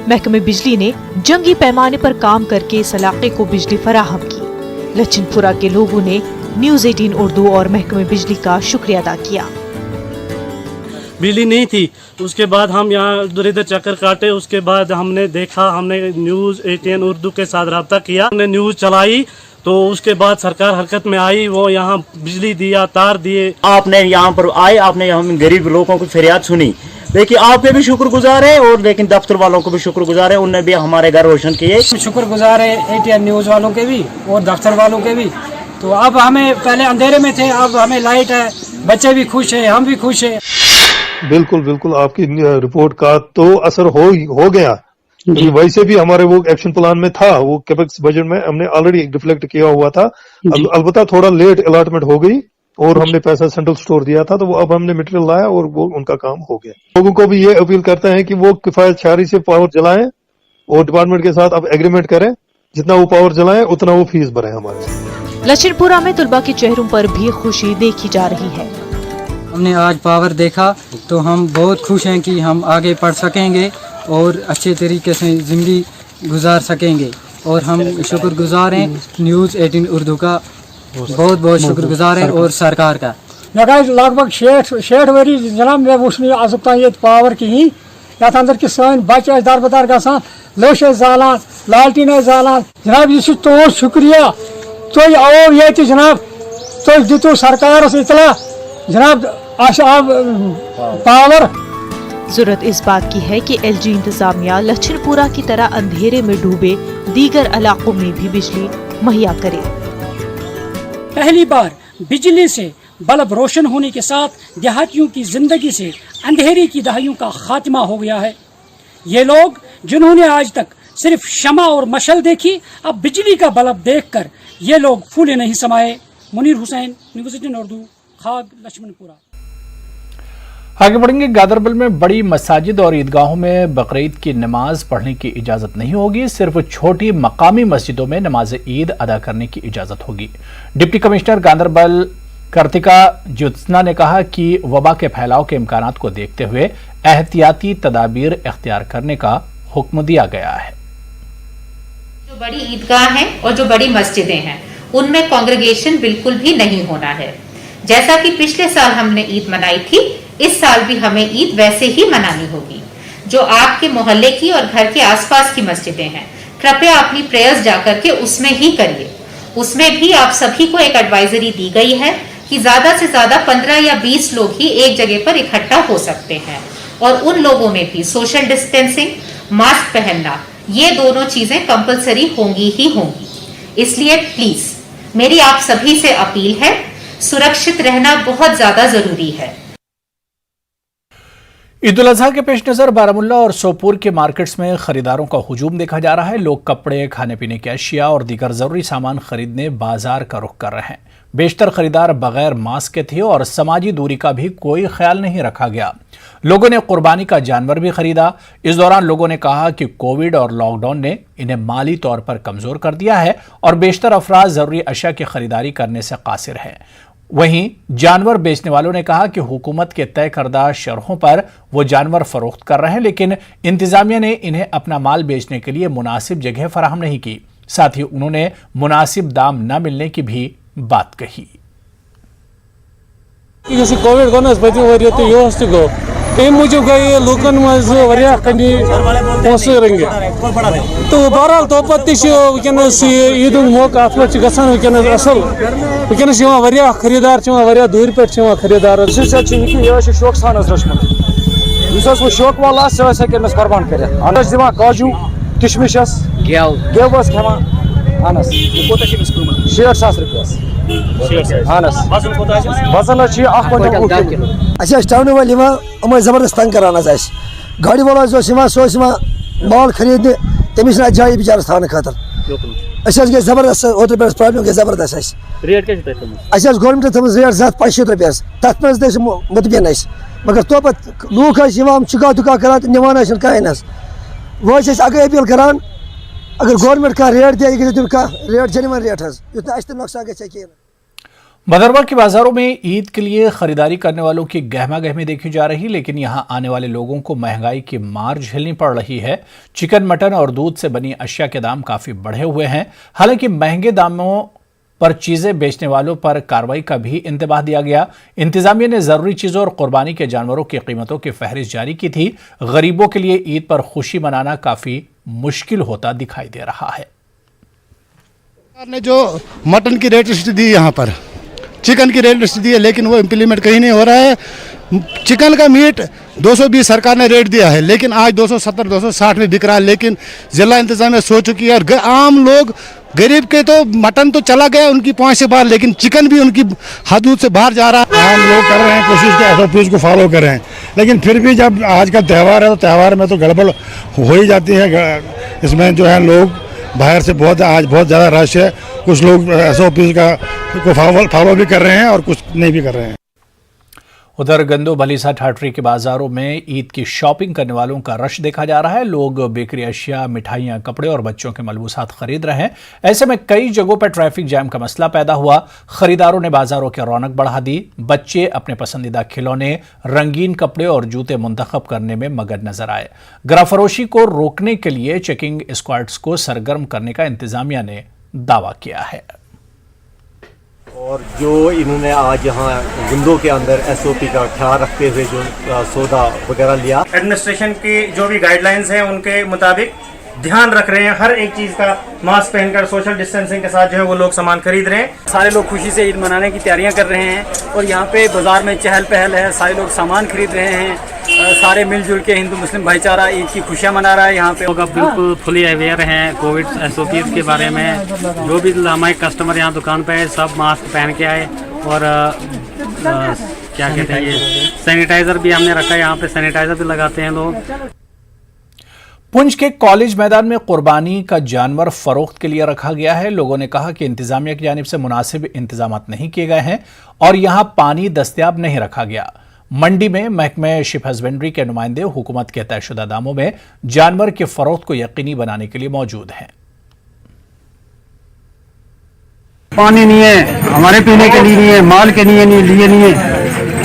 महकमे बिजली ने जंगी पैमाने पर काम करके इस इलाके को बिजली फराहम की। लछनपुरा के लोगों ने न्यूज़ 18 उर्दू और महकमे बिजली का शुक्रिया अदा किया। बिजली नहीं थी तो उसके बाद हम यहाँ इधर इधर चक्कर काटे, उसके बाद हमने देखा, हमने न्यूज़ 18 उर्दू के साथ रब्ता किया, हमने न्यूज़ चलाई तो उसके बाद सरकार हरकत में आई, वो यहाँ बिजली दिया, तार दिए। आपने यहाँ पर आए, आपने हम गरीब लोगों की फरियाद सुनी। देखिए आपके भी शुक्रगुजार है और लेकिन दफ्तर वालों को भी शुक्रगुजार है, उनने भी हमारे घर रोशन किए। शुक्रगुजार है 18 न्यूज़ वालों के भी और दफ्तर वालों के भी। तो अब हमें पहले अंधेरे में थे, अब हमें लाइट है, बच्चे भी खुश है, हम भी खुश है। बिल्कुल बिल्कुल आपकी रिपोर्ट का तो असर हो गया, क्योंकि वैसे भी हमारे वो एक्शन प्लान में था, वो कैपेक्स बजट में हमने ऑलरेडी रिफ्लेक्ट किया हुआ था। अलबत्ता थोड़ा लेट अलॉटमेंट हो गई और हमने पैसा सेंट्रल स्टोर दिया था, तो वो अब हमने मटेरियल लाया और वो उनका काम हो गया। लोगों को भी ये अपील करते हैं कि वो किफायत शारी से पावर जलाएं और डिपार्टमेंट के साथ अब एग्रीमेंट करें, जितना वो पावर जलाएं उतना वो फीस भरें हमारे। लछनपुरा में तुलबा के चेहरों पर भी खुशी देखी जा रही है। हमने आज पावर देखा तो हम बहुत खुश हैं कि हम आगे पढ़ सकेंगे और अच्छे तरीके से जिंदगी गुजार सकेंगे और हम शुक्रगुजार हैं न्यूज़ 18 उर्दू का, बहुत बहुत शुक्रगुजार हैं और सरकार का। लगभग 60 वरी जनाब मे वुच नह अजुक तान ये पावर कहीं ये अंदर कि सन बच्चे दरबदर गसान, लश जालान, लालटीन जालान। जनाब यह तुम शुक्रिया, तुम आओ ये जनाब, तुम दितु सरकार इतला जनाब पावर। जरूरत इस बात की है कि एलजी इंतजामिया लछनपुरा की तरह अंधेरे में डूबे दीगर इलाकों में भी बिजली मुहैया करे। पहली बार बिजली से बल्ब रोशन होने के साथ देहातियों की जिंदगी से अंधेरी की दहाइयों का खात्मा हो गया है। ये लोग जिन्होंने आज तक सिर्फ शमा और मशल देखी, अब बिजली का बल्ब देखकर ये लोग फूले नहीं समाये। मुनीर हुसैन, न्यूज़ 18 उर्दू, खाग, लक्ष्मणपुरा। आगे बढ़ेंगे। गादरबल में बड़ी मसाजिद और ईदगाहों में बकरीद की नमाज पढ़ने की इजाजत नहीं होगी, सिर्फ छोटी मकामी मस्जिदों में नमाज ईद अदा करने की इजाजत होगी। डिप्टी कमिश्नर गांदरबल कार्तिका ज्योत्सना ने कहा कि वबा के फैलाव के इम्कानात को देखते हुए एहतियाती तदाबीर इख्तियार करने का हुक्म दिया गया है। जो बड़ी ईदगाह हैं और जो बड़ी मस्जिदें हैं उनमें कांग्रेगेशन बिल्कुल भी नहीं होना है। जैसा कि पिछले साल हमने ईद मनाई थी, इस साल भी हमें ईद वैसे ही मनानी होगी। जो आपके मोहल्ले की और घर के आसपास की मस्जिदें हैं, कृपया अपनी प्रेयर्स जाकर के उसमें ही करिए। उसमें भी आप सभी को एक एडवाइजरी दी गई है कि ज्यादा से ज्यादा 15 या 20 लोग ही एक जगह पर इकट्ठा हो सकते हैं, और उन लोगों में भी सोशल डिस्टेंसिंग, मास्क पहनना, ये दोनों चीजें कंपलसरी होंगी ही होंगी। इसलिए प्लीज मेरी आप सभी से अपील है, सुरक्षित रहना बहुत ज्यादा जरूरी है। ईद उल अजहा के पेश नज़र बारामुल्ला और सोपोर के मार्केट्स में खरीदारों का हुजूम देखा जा रहा है। लोग कपड़े, खाने पीने की अशिया और दीगर जरूरी सामान खरीदने बाजार का रुख कर रहे हैं। बेशतर खरीदार बगैर मास्क के थे और समाजी दूरी का भी कोई ख्याल नहीं रखा गया। लोगों ने कुर्बानी का जानवर भी खरीदा। इस दौरान लोगों ने कहा कि कोविड और लॉकडाउन ने इन्हें माली तौर पर कमजोर कर दिया है और बेशतर अफराद जरूरी अशिया की खरीदारी करने से कासिर हैं। वहीं जानवर बेचने वालों ने कहा कि हुकूमत के तय करदा शरहों पर वो जानवर फरोख्त कर रहे हैं, लेकिन इंतजामिया ने इन्हें अपना माल बेचने के लिए मुनासिब जगह फराहम नहीं की। साथ ही उन्होंने मुनासिब दाम न मिलने की भी बात कही। कोविड गो पत्म वरियो तो यह गो तम मूजूब गई लूकन मज रंगे तो बहरहाल तो वनस ईद मौका अत वनस असल वनस खरीदार दूर पे खरीदार यह शौक सान रचमुत शौक वाल सह कुर्बान कर दिवान काजू किशमिशस गेव खेवान 60,000 रुपये टाउन वाल जबरदस्त तंग करान गाड़ी वाल सह माल खरीदने तमिस जाए बिचार थान खतर गई जबरदस्त ओतर पे प्रॉब्लम गई जबरदस्त गवर्नमेंट थम रेट 500 रुपये तथ पे मुतबिन मगर तो पे लूक चुका दुका कर निवान कहें वो अगर अपील करान अगर गवर्नमेंट का रेट दिया रेट जेन्युइन रेट इतना नुकसान गई। भदरवा के बाजारों में ईद के लिए खरीदारी करने वालों की गहमा गहमी देखी जा रही, लेकिन यहां आने वाले लोगों को महंगाई की मार झेलनी पड़ रही है। चिकन, मटन और दूध से बनी अशिया के दाम काफी बढ़े हुए हैं। हालांकि महंगे दामों पर चीजें बेचने वालों पर कार्रवाई का भी इंतबाह दिया गया। इंतजामिया ने जरूरी चीजों और कुर्बानी के जानवरों की कीमतों की फहरिस्त जारी की थी। गरीबों के लिए ईद पर खुशी मनाना काफी मुश्किल होता दिखाई दे रहा है। सरकार ने जो मटन की रेट लिस्ट दी, यहाँ पर चिकन की रेट लिस्ट दी है, लेकिन वो इम्प्लीमेंट कहीं नहीं हो रहा है। चिकन का मीट 220 सरकार ने रेट दिया है, लेकिन आज 270 260 में बिक रहा है। लेकिन जिला इंतजामिया सो चुकी है और आम लोग गरीब के तो मटन तो चला गया उनकी पहुंच से बाहर, लेकिन चिकन भी उनकी हदूद से बाहर जा रहा है। आम लोग कर रहे हैं कोशिश के SOPs को फॉलो कर रहे हैं, लेकिन फिर भी जब आज का त्यौहार है तो त्यौहार में तो गड़बड़ हो ही जाती है। इसमें जो है लोग बाहर से आज बहुत ज़्यादा रश है। कुछ लोग SOPs को फॉलो भी कर रहे हैं और कुछ नहीं भी कर रहे हैं। उधर गंदो भलीसा ठाठरी के बाजारों में ईद की शॉपिंग करने वालों का रश देखा जा रहा है। लोग बेकरी अशिया, मिठाइयां, कपड़े और बच्चों के मलबूसात खरीद रहे हैं। ऐसे में कई जगहों पर ट्रैफिक जैम का मसला पैदा हुआ। खरीदारों ने बाजारों की रौनक बढ़ा दी। बच्चे अपने पसंदीदा खिलौने, रंगीन कपड़े और जूते मुंतखब करने में मगन नजर आए। गिराफरोशी को रोकने के लिए चेकिंग स्क्वाड्स को सरगर्म करने का इंतजामिया ने दावा किया है। और जो इन्होंने आज यहाँ गुंदों के अंदर SOP का ख्याल रखते हुए जो सौदा वगैरह लिया, एडमिनिस्ट्रेशन की जो भी गाइडलाइंस हैं उनके मुताबिक ध्यान रख रहे हैं। हर एक चीज का मास्क पहनकर सोशल डिस्टेंसिंग के साथ जो है वो लोग सामान खरीद रहे हैं। सारे लोग खुशी से ईद मनाने की तैयारियां कर रहे हैं और यहाँ पे बाजार में चहल पहल है। सारे लोग सामान खरीद रहे हैं। सारे मिलजुल के हिंदू मुस्लिम भाईचारा ईद की खुशियां मना रहा है। यहाँ पे लोग बिल्कुल फुली अवेयर हैं कोविड SOPs के बारे में। जो भी हमारे कस्टमर यहाँ दुकान पे है सब मास्क पहन के आए और क्या कहते हैं ये सैनिटाइजर भी हमने रखा है, यहाँ पे सैनिटाइजर भी लगाते हैं लोग। पुंछ के कॉलेज मैदान में कुर्बानी का जानवर फरोख्त के लिए रखा गया है। लोगों ने कहा कि इंतजामिया की जानिब से मुनासिब इंतजाम नहीं किए गए हैं और यहां पानी दस्तयाब नहीं रखा गया। मंडी में महकमे शिप हस्बेंड्री के नुमाइंदे हुकूमत के तयशुदा दामों में जानवर के फरोख्त को यकीनी बनाने के लिए मौजूद हैं। पानी नहीं है, हमारे पीने के लिए नहीं है, माल के लिए नहीं है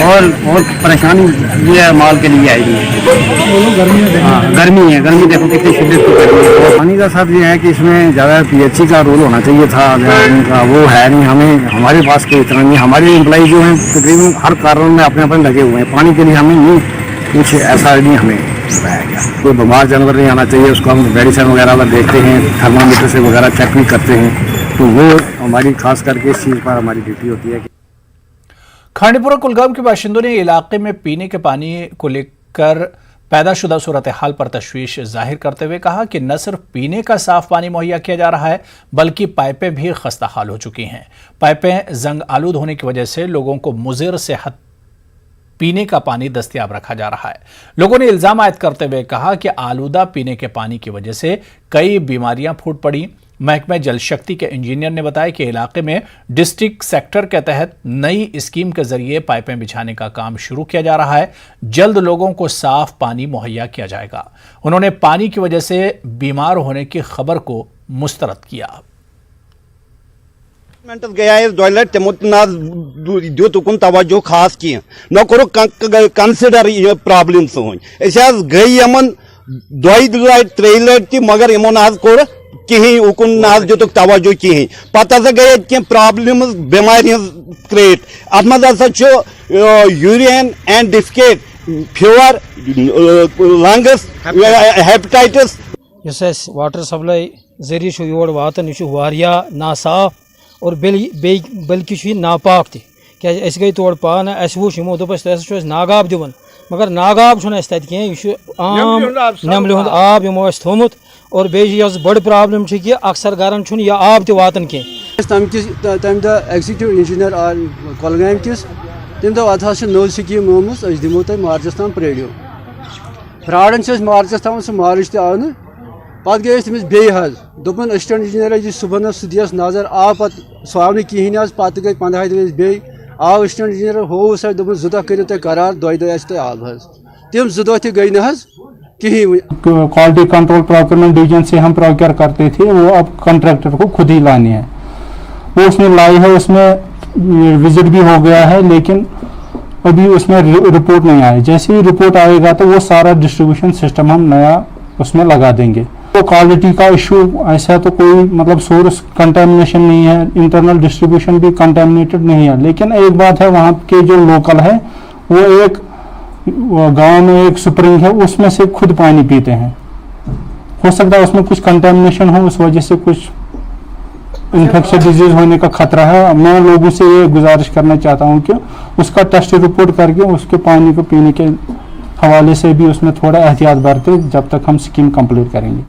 और बहुत परेशानी ये है, माल के लिए आई है। गर्मी है, गर्मी देखो कितनी शिद्दत की गर्मी है। पानी का सब ये है कि इसमें ज़्यादा पीएचसी का रोल होना चाहिए था, वो है नहीं। हमें हमारे पास कोई इतना नहीं, हमारे एम्प्लॉई जो हैं तकरीबन हर कारण में अपने लगे हुए हैं। पानी के लिए हमें नहीं कुछ ऐसा नहीं हमें बताया गया। कोई बीमार जानवर नहीं आना चाहिए, उसको हम मेडिसिन वगैरह में देखते हैं, थर्मामीटर से वगैरह चेक भी करते हैं, तो वो हमारी खास करके इस चीज़ पर हमारी ड्यूटी होती है। खांडीपुरा कुलगाम के बाशिंदों ने इलाके में पीने के पानी को लेकर पैदाशुदा सूरत हाल पर तशवीश जाहिर करते हुए कहा कि न सिर्फ पीने का साफ पानी मुहैया किया जा रहा है बल्कि पाइपें भी खस्ता हाल हो चुकी हैं। पाइपें जंग आलूद होने की वजह से लोगों को मुज़िर सेहत पीने का पानी दस्तयाब रखा जा रहा है। लोगों ने इल्जाम आयद करते हुए कहा कि आलूदा पीने के पानी की वजह से कई बीमारियां फूट पड़ी। महकमे जल शक्ति के इंजीनियर ने बताया कि इलाके में डिस्ट्रिक्ट सेक्टर के तहत नई स्कीम के जरिए पाइपें बिछाने का काम शुरू किया जा रहा है। जल्द लोगों को साफ पानी मुहैया किया जाएगा। उन्होंने पानी की वजह से बीमार होने की खबर को मुस्तरद किया। गया तमो दुन तवज्जो खास की न कोर कंसिडर प्रॉब्लम सोन गई यमन दोई लट त्रे लट मगर यमो कोर कहीं उकुन नाज जो तवज्जो कहीं पता गए क्या प्रॉब्लम बीमार क्रिएट अत मज urine and defecate fever lungs hepatitis water supply जरिए योर वातान यह नासाफ और बल्कि नापाक क्या गई तौर पान वुच यमो दोप नागाब दिवन मगर नागाब कह आम नमल हुंद आब यमो थोमुत और बेस बड़ प्रॉब्लम कि अक्सर गरन यह आब तान कह तम दह एग्जीक्यूटिव इंजीनियर कलगाम किस तम दो अत नव स्कीम आमज दिमो तुम मार्चस तान प्रेरियो फ्राडन मार्चस तान सह मार्च तव न पत गई तमिस दोपन असिस्टेंट इंजीनियर सुबह सह दियस नजर आव पे सह आव कहें पत गई 15 दिन बे आव असिस्टेंट इंजीनियर हो दोपन 2 दह करो तुम करार 2 दह आब तम 2 दह गई न कहीं। क्वालिटी कंट्रोल प्रोक्योरमेंट डिवीजन से हम प्रोक्योर करते थे, वो अब कॉन्ट्रैक्टर को खुद ही लानी है। वो उसने लाई है, उसमें विजिट भी हो गया है लेकिन अभी उसमें रिपोर्ट नहीं आई। जैसे ही रिपोर्ट आएगा तो वो सारा डिस्ट्रीब्यूशन सिस्टम हम नया उसमें लगा देंगे। तो क्वालिटी का इशू ऐसा तो कोई मतलब सोर्स कंटेमिनेशन नहीं है, इंटरनल डिस्ट्रीब्यूशन भी कंटेमिनेटेड नहीं है। लेकिन एक बात है, वहाँ के जो लोकल है वो एक गांव में एक स्प्रिंग है उसमें से खुद पानी पीते हैं। हो सकता है उसमें कुछ कंटेमिनेशन हो, उस वजह से कुछ इन्फेक्शन डिजीज होने का खतरा है। मैं लोगों से ये गुजारिश करना चाहता हूँ कि उसका टेस्ट रिपोर्ट करके उसके पानी को पीने के हवाले से भी उसमें थोड़ा एहतियात बरते जब तक हम स्कीम कंप्लीट करेंगे।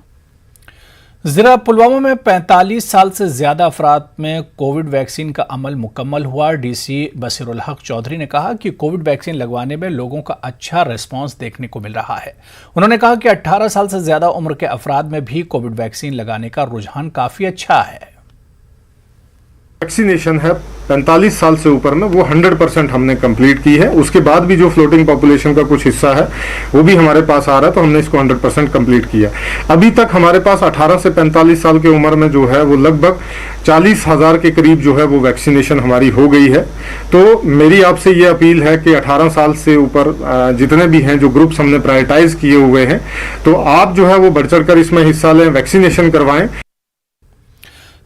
जिला पुलवामा में 45 साल से ज्यादा अफराद में कोविड वैक्सीन का अमल मुकम्मल हुआ। डीसी बसीरुल हक चौधरी ने कहा कि कोविड वैक्सीन लगवाने में लोगों का अच्छा रिस्पांस देखने को मिल रहा है। उन्होंने कहा कि 18 साल से ज्यादा उम्र के अफराद में भी कोविड वैक्सीन लगाने का रुझान काफी अच्छा है। वैक्सीनेशन है 45 साल से ऊपर में वो 100% हमने कंप्लीट की है। उसके बाद भी जो फ्लोटिंग पॉपुलेशन का कुछ हिस्सा है वो भी हमारे पास आ रहा है, तो हमने इसको 100% कंप्लीट किया। अभी तक हमारे पास 18 से 45 साल की उम्र में जो है वो लगभग 40,000 के करीब जो है वो वैक्सीनेशन हमारी हो गई है। तो मेरी आपसे ये अपील है कि 18 साल से ऊपर जितने भी हैं जो ग्रुप्स हमने प्रायोरिटाइज किए हुए हैं, तो आप जो है वो बढ़ चढ़ कर इसमें हिस्सा लें, वैक्सीनेशन करवाएं।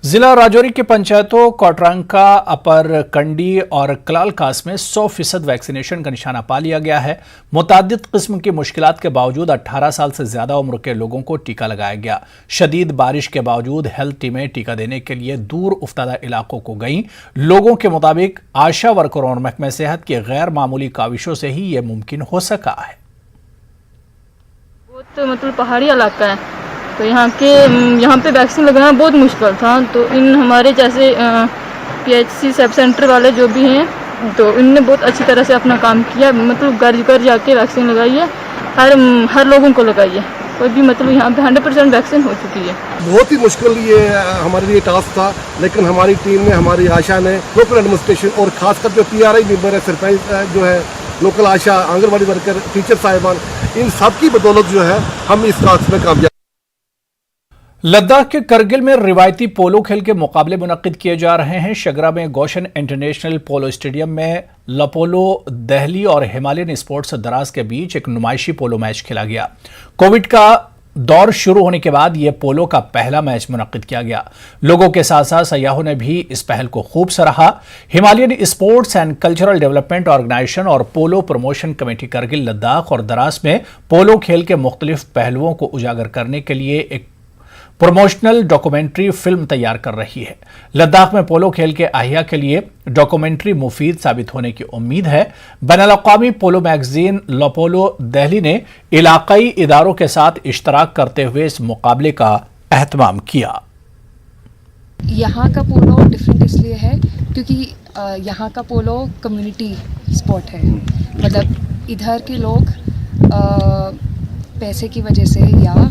जिला राजौरी के पंचायतों कोटरंका, अपर कंडी और कलाल खास में 100% वैक्सीनेशन का निशाना पा लिया गया है। मुतादिद किस्म की मुश्किलात के बावजूद 18 साल से ज्यादा उम्र के लोगों को टीका लगाया गया। शदीद बारिश के बावजूद हेल्थ टीमें टीका देने के लिए दूर उफ्तादा इलाकों को गईं। लोगों के मुताबिक आशा वर्करों और महकमे सेहत की गैर मामूली काविशों से ही यह मुमकिन हो सका है। बहुत मतलब पहाड़ी इलाका है, तो यहाँ पे वैक्सीन लगाना बहुत मुश्किल था। तो इन हमारे जैसे PHC सब सेंटर वाले जो भी हैं तो इनने बहुत अच्छी तरह से अपना काम किया, मतलब घर घर जाके वैक्सीन लगाई है, हर लोगों को लगाई है, कोई भी मतलब यहाँ पे 100% वैक्सीन हो चुकी है। बहुत ही मुश्किल ये हमारे लिए टास्क था, लेकिन हमारी टीम ने, हमारी आशा ने, लोकल एडमिनिस्ट्रेशन और खासकर जो PRI मेंबर है, सरपंच जो है, लोकल आशा, आंगनबाड़ी वर्कर, टीचर साहिबान, इन सब की बदौलत जो है हम इस टास्क में कामयाब। लद्दाख के करगिल में रिवायती पोलो खेल के मुकाबले मुनक्किद किए जा रहे हैं। शगरा में गोशन इंटरनेशनल पोलो स्टेडियम में लपोलो दहली और हिमालयन स्पोर्ट्स दराज के बीच एक नुमाइशी पोलो मैच खेला गया। कोविड का दौर शुरू होने के बाद यह पोलो का पहला मैच मुनक्किद किया गया। लोगों के साथ साथ सयाहों ने भी इस पहल को खूब सराहा। Himalayan sports and cultural development organization और polo promotion committee Kargil, Ladakh और दराज में पोलो खेल के मुख्तलिफ पहलुओं को उजागर करने के लिए एक प्रमोशनल डॉक्यूमेंट्री फिल्म तैयार कर रही है। लद्दाख में पोलो खेल के अहिया के लिए डॉक्यूमेंट्री मुफीद साबित होने की उम्मीद है। बैनुल-अक़वामी पोलो मैगजीन लपोलो दहली ने इलाकाई इदारों के साथ इश्तराक करते हुए इस मुकाबले का एहतमाम किया। यहाँ का पोलो डिफरेंट इसलिए है क्योंकि यहाँ का पोलो कम्युनिटी स्पोर्ट है, मतलब इधर के लोग पैसे की वजह से या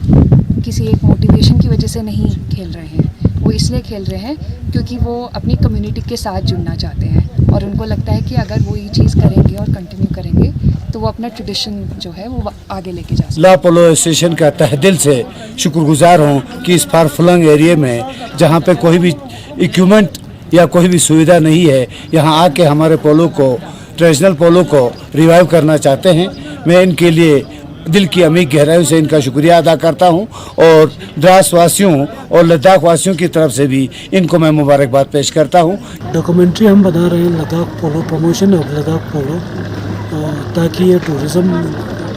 किसी एक मोटिवेशन की वजह से नहीं खेल रहे हैं, वो इसलिए खेल रहे हैं क्योंकि वो अपनी कम्युनिटी के साथ जुड़ना चाहते हैं और उनको लगता है कि अगर वो ये चीज़ करेंगे और कंटिन्यू करेंगे तो वो अपना ट्रेडिशन जो है वो आगे लेके जा सकते हैं। ला पोलो एसोसिएशन का तहे दिल से शुक्रगुजार हूँ कि इस फार फ्लंग एरिया में जहाँ पे कोई भी इक्विपमेंट या कोई भी सुविधा नहीं है, यहाँ आके हमारे पोलो को, ट्रेडिशनल पोलो को रिवाइव करना चाहते हैं। मैं इनके लिए दिल की अमीर गहराइयों से इनका शुक्रिया अदा करता हूं और द्रास वासियों और लद्दाख वासियों की तरफ से भी इनको मैं मुबारकबाद पेश करता हूं। डॉक्यूमेंट्री हम बना रहे हैं लद्दाख पोलो प्रमोशन ऑफ लद्दाख पोलो, ताकि ये टूरिज़्म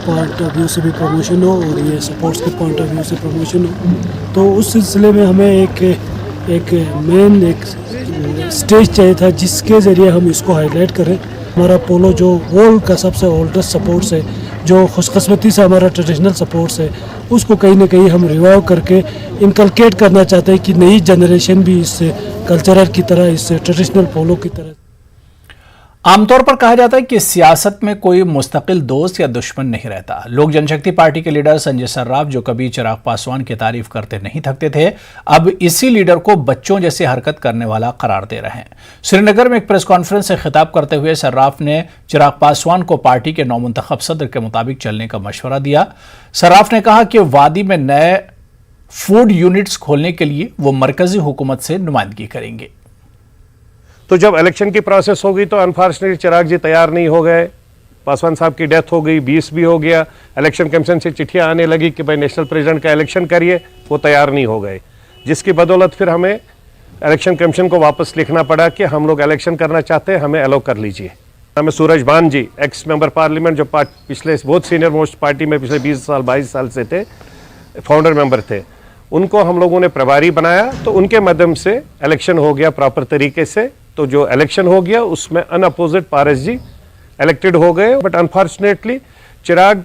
पॉइंट ऑफ व्यू से भी प्रमोशन हो और ये स्पोर्ट्स के पॉइंट ऑफ व्यू से प्रमोशन हो। तो उस सिलसिले में हमें एक मेन एक स्टेज चाहिए था जिसके ज़रिए हम इसको हाईलाइट करें। हमारा पोलो जो वर्ल्ड का सबसे ओल्डेस्ट स्पोर्ट्स है, जो खुशकिस्मती से हमारा ट्रेडिशनल सपोर्ट्स है, उसको कहीं ना कहीं हम रिवाइव करके इनकलकेट करना चाहते हैं कि नई जनरेशन भी इस कल्चरल की तरह, इस ट्रेडिशनल पोलो की तरह। आमतौर पर कहा जाता है कि सियासत में कोई मुस्तकिल दोस्त या दुश्मन नहीं रहता। लोक जनशक्ति पार्टी के लीडर संजय सर्राफ, जो कभी चिराग पासवान की तारीफ करते नहीं थकते थे, अब इसी लीडर को बच्चों जैसी हरकत करने वाला करार दे रहे हैं। श्रीनगर में एक प्रेस कॉन्फ्रेंस से खिताब करते हुए सर्राफ ने चिराग पासवान को पार्टी के नौमुंतखब सदर के मुताबिक चलने का मशवरा दिया। सर्राफ ने कहा कि वादी में नए फूड यूनिट्स खोलने के लिए वो मरकजी हुकूमत से नुमाइंदगी करेंगे। तो जब इलेक्शन की प्रोसेस होगी तो अनफॉर्चुनेटली चिराग जी तैयार नहीं हो गए, पासवान साहब की डेथ हो गई, 20 भी हो गया, इलेक्शन कमीशन से चिट्ठियां आने लगी कि भाई नेशनल प्रेसिडेंट का इलेक्शन करिए, वो तैयार नहीं हो गए, जिसकी बदौलत फिर हमें इलेक्शन कमीशन को वापस लिखना पड़ा कि हम लोग इलेक्शन करना चाहते हैं, हमें अलाउ कर लीजिए। हमें सूरज बान जी, एक्स मेंबर पार्लियामेंट, जो पिछले बहुत सीनियर मोस्ट पार्टी में पिछले 20 साल 22 साल से थे, फाउंडर मेंबर थे, उनको हम लोगों ने प्रभारी बनाया, तो उनके माध्यम से इलेक्शन हो गया प्रॉपर तरीके से। तो जो इलेक्शन हो गया उसमें अनअपोजिट पारस जी इलेक्टेड हो गए, but unfortunately Chirag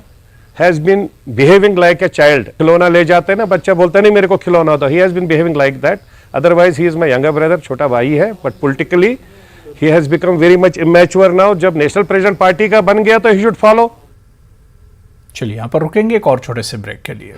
has been behaving like a child. खिलौना ले जाते हैं ना, बच्चा बोलता नहीं मेरे को खिलौना होता, he has been behaving like that. Otherwise he is my younger brother, छोटा भाई है, but politically he has become very much immature now. जब नेशनल प्रेसिडेंट पार्टी का बन गया तो ही शुड फॉलो। चलिए यहां पर रुकेंगे एक और छोटे से ब्रेक के लिए।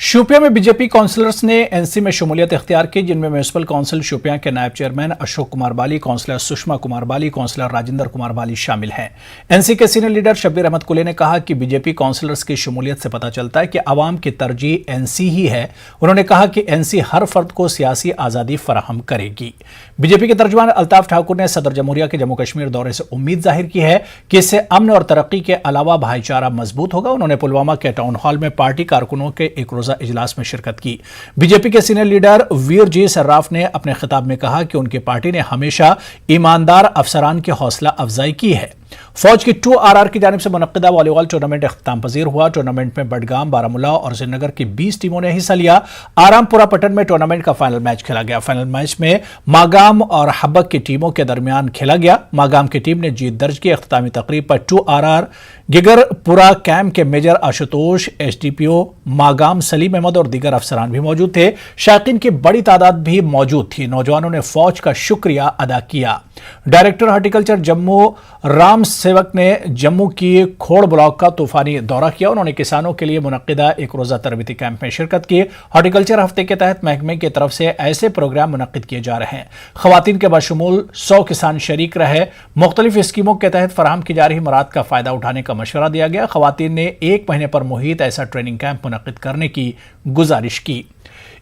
शोपियां में बीजेपी काउंसलर्स ने एनसी में शमूलियत इख्तियार की, जिनमें म्यूनिसिपल काउंसिल शोपियां के नायब चेयरमैन अशोक कुमार बाली, काउंसलर सुषमा कुमार बाली, काउंसलर राजेंद्र कुमार बाली शामिल हैं। एनसी के सीनियर लीडर शब्बीर अहमद कुले ने कहा कि बीजेपी काउंसलर्स की शमूलियत से पता चलता है कि आवाम की तरजीह एनसी ही है। उन्होंने कहा कि एनसी हर फर्द को सियासी आज़ादी फराहम करेगी। बीजेपी के तर्जुमान अल्ताफ ठाकुर ने सदर जमहूरिया के जम्मू कश्मीर दौरे से उम्मीद जाहिर की है कि इससे अमन और तरक्की के अलावा भाईचारा मजबूत होगा। उन्होंने पुलवामा के टाउन हॉल में पार्टी कारकुनों के एक रोजा इजलास में शिरकत की। बीजेपी के सीनियर लीडर वीर जी सर्राफ ने अपने खिताब में कहा कि उनकी पार्टी ने हमेशा ईमानदार अफसरान की हौसला अफजाई की है। फौज की 2RR की जानिब से मुनक्किदा वॉलीबॉल टूर्नामेंट इख्तिताम पजीर हुआ। टूर्नामेंट में बडगाम, बारामूला और श्रीनगर की 20 टीमों ने हिस्सा लिया। आरामपुरा पटन में टूर्नामेंट का फाइनल मैच खेला गया। फाइनल मैच में मागाम और हब्बक की टीमों के दरमियान खेला गया। मागाम की टीम ने जीत दर्ज की। इख्तितामी तकरीब पर 2RR गिगरपुरा कैंप के मेजर आशुतोष, एसडीपीओ मागाम सलीम अहमद और दीगर अफसरान भी मौजूद थे। शायकीन की बड़ी तादाद भी मौजूद थी। नौजवानों ने फौज का शुक्रिया अदा किया। डायरेक्टर हार्टिकल्चर जम्मू राम सेवक ने जम्मू की खोड़ ब्लॉक का तूफानी दौरा किया। उन्होंने किसानों के लिए मुनक्किदा एक रोजा तरबीती कैंप में शिरकत की। हार्टिकल्चर हफ्ते के तहत महकमे की तरफ से ऐसे प्रोग्राम मुनक्किद किए जा रहे हैं। खवातीन के बशमूल 100 किसान शरीक रहे। मुख्तलिफ स्कीमों के तहत फराहम की जा रही मराद का फायदा उठाने का मशवरा दिया गया। खवातीन ने 1 महीने पर मुहित ऐसा ट्रेनिंग कैंप मुनक्किद करने की गुजारिश की।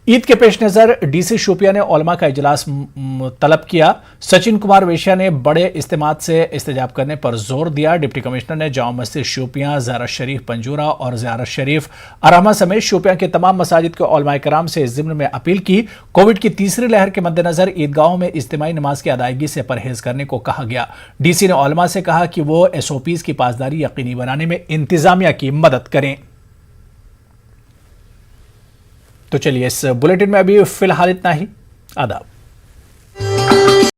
ईद के पेश नज़र डीसी शोपियां ने उलमा का इजलास तलब किया। सचिन कुमार वेश्या ने बड़े इस्तेमाल से इस्तेजाब करने पर जोर दिया। डिप्टी कमिश्नर ने जामा मस्जिद शोपियां, ज़ियारत शरीफ पंजूरा और ज़ियारत शरीफ अरामा समेत शोपियां के तमाम मसाजिद के उलमा कराम से इस ज़िम्न में अपील की। कोविड की तीसरी लहर के मद्देनजर ईदगाहों में इज्तिमाई नमाज की अदायगी से परहेज करने को कहा गया। डीसी ने उलमा से कहा कि वो SOPs की पासदारी यकीनी बनाने में इंतजामिया की मदद करें। तो चलिए इस बुलेटिन में अभी फिलहाल इतना ही। आदाब।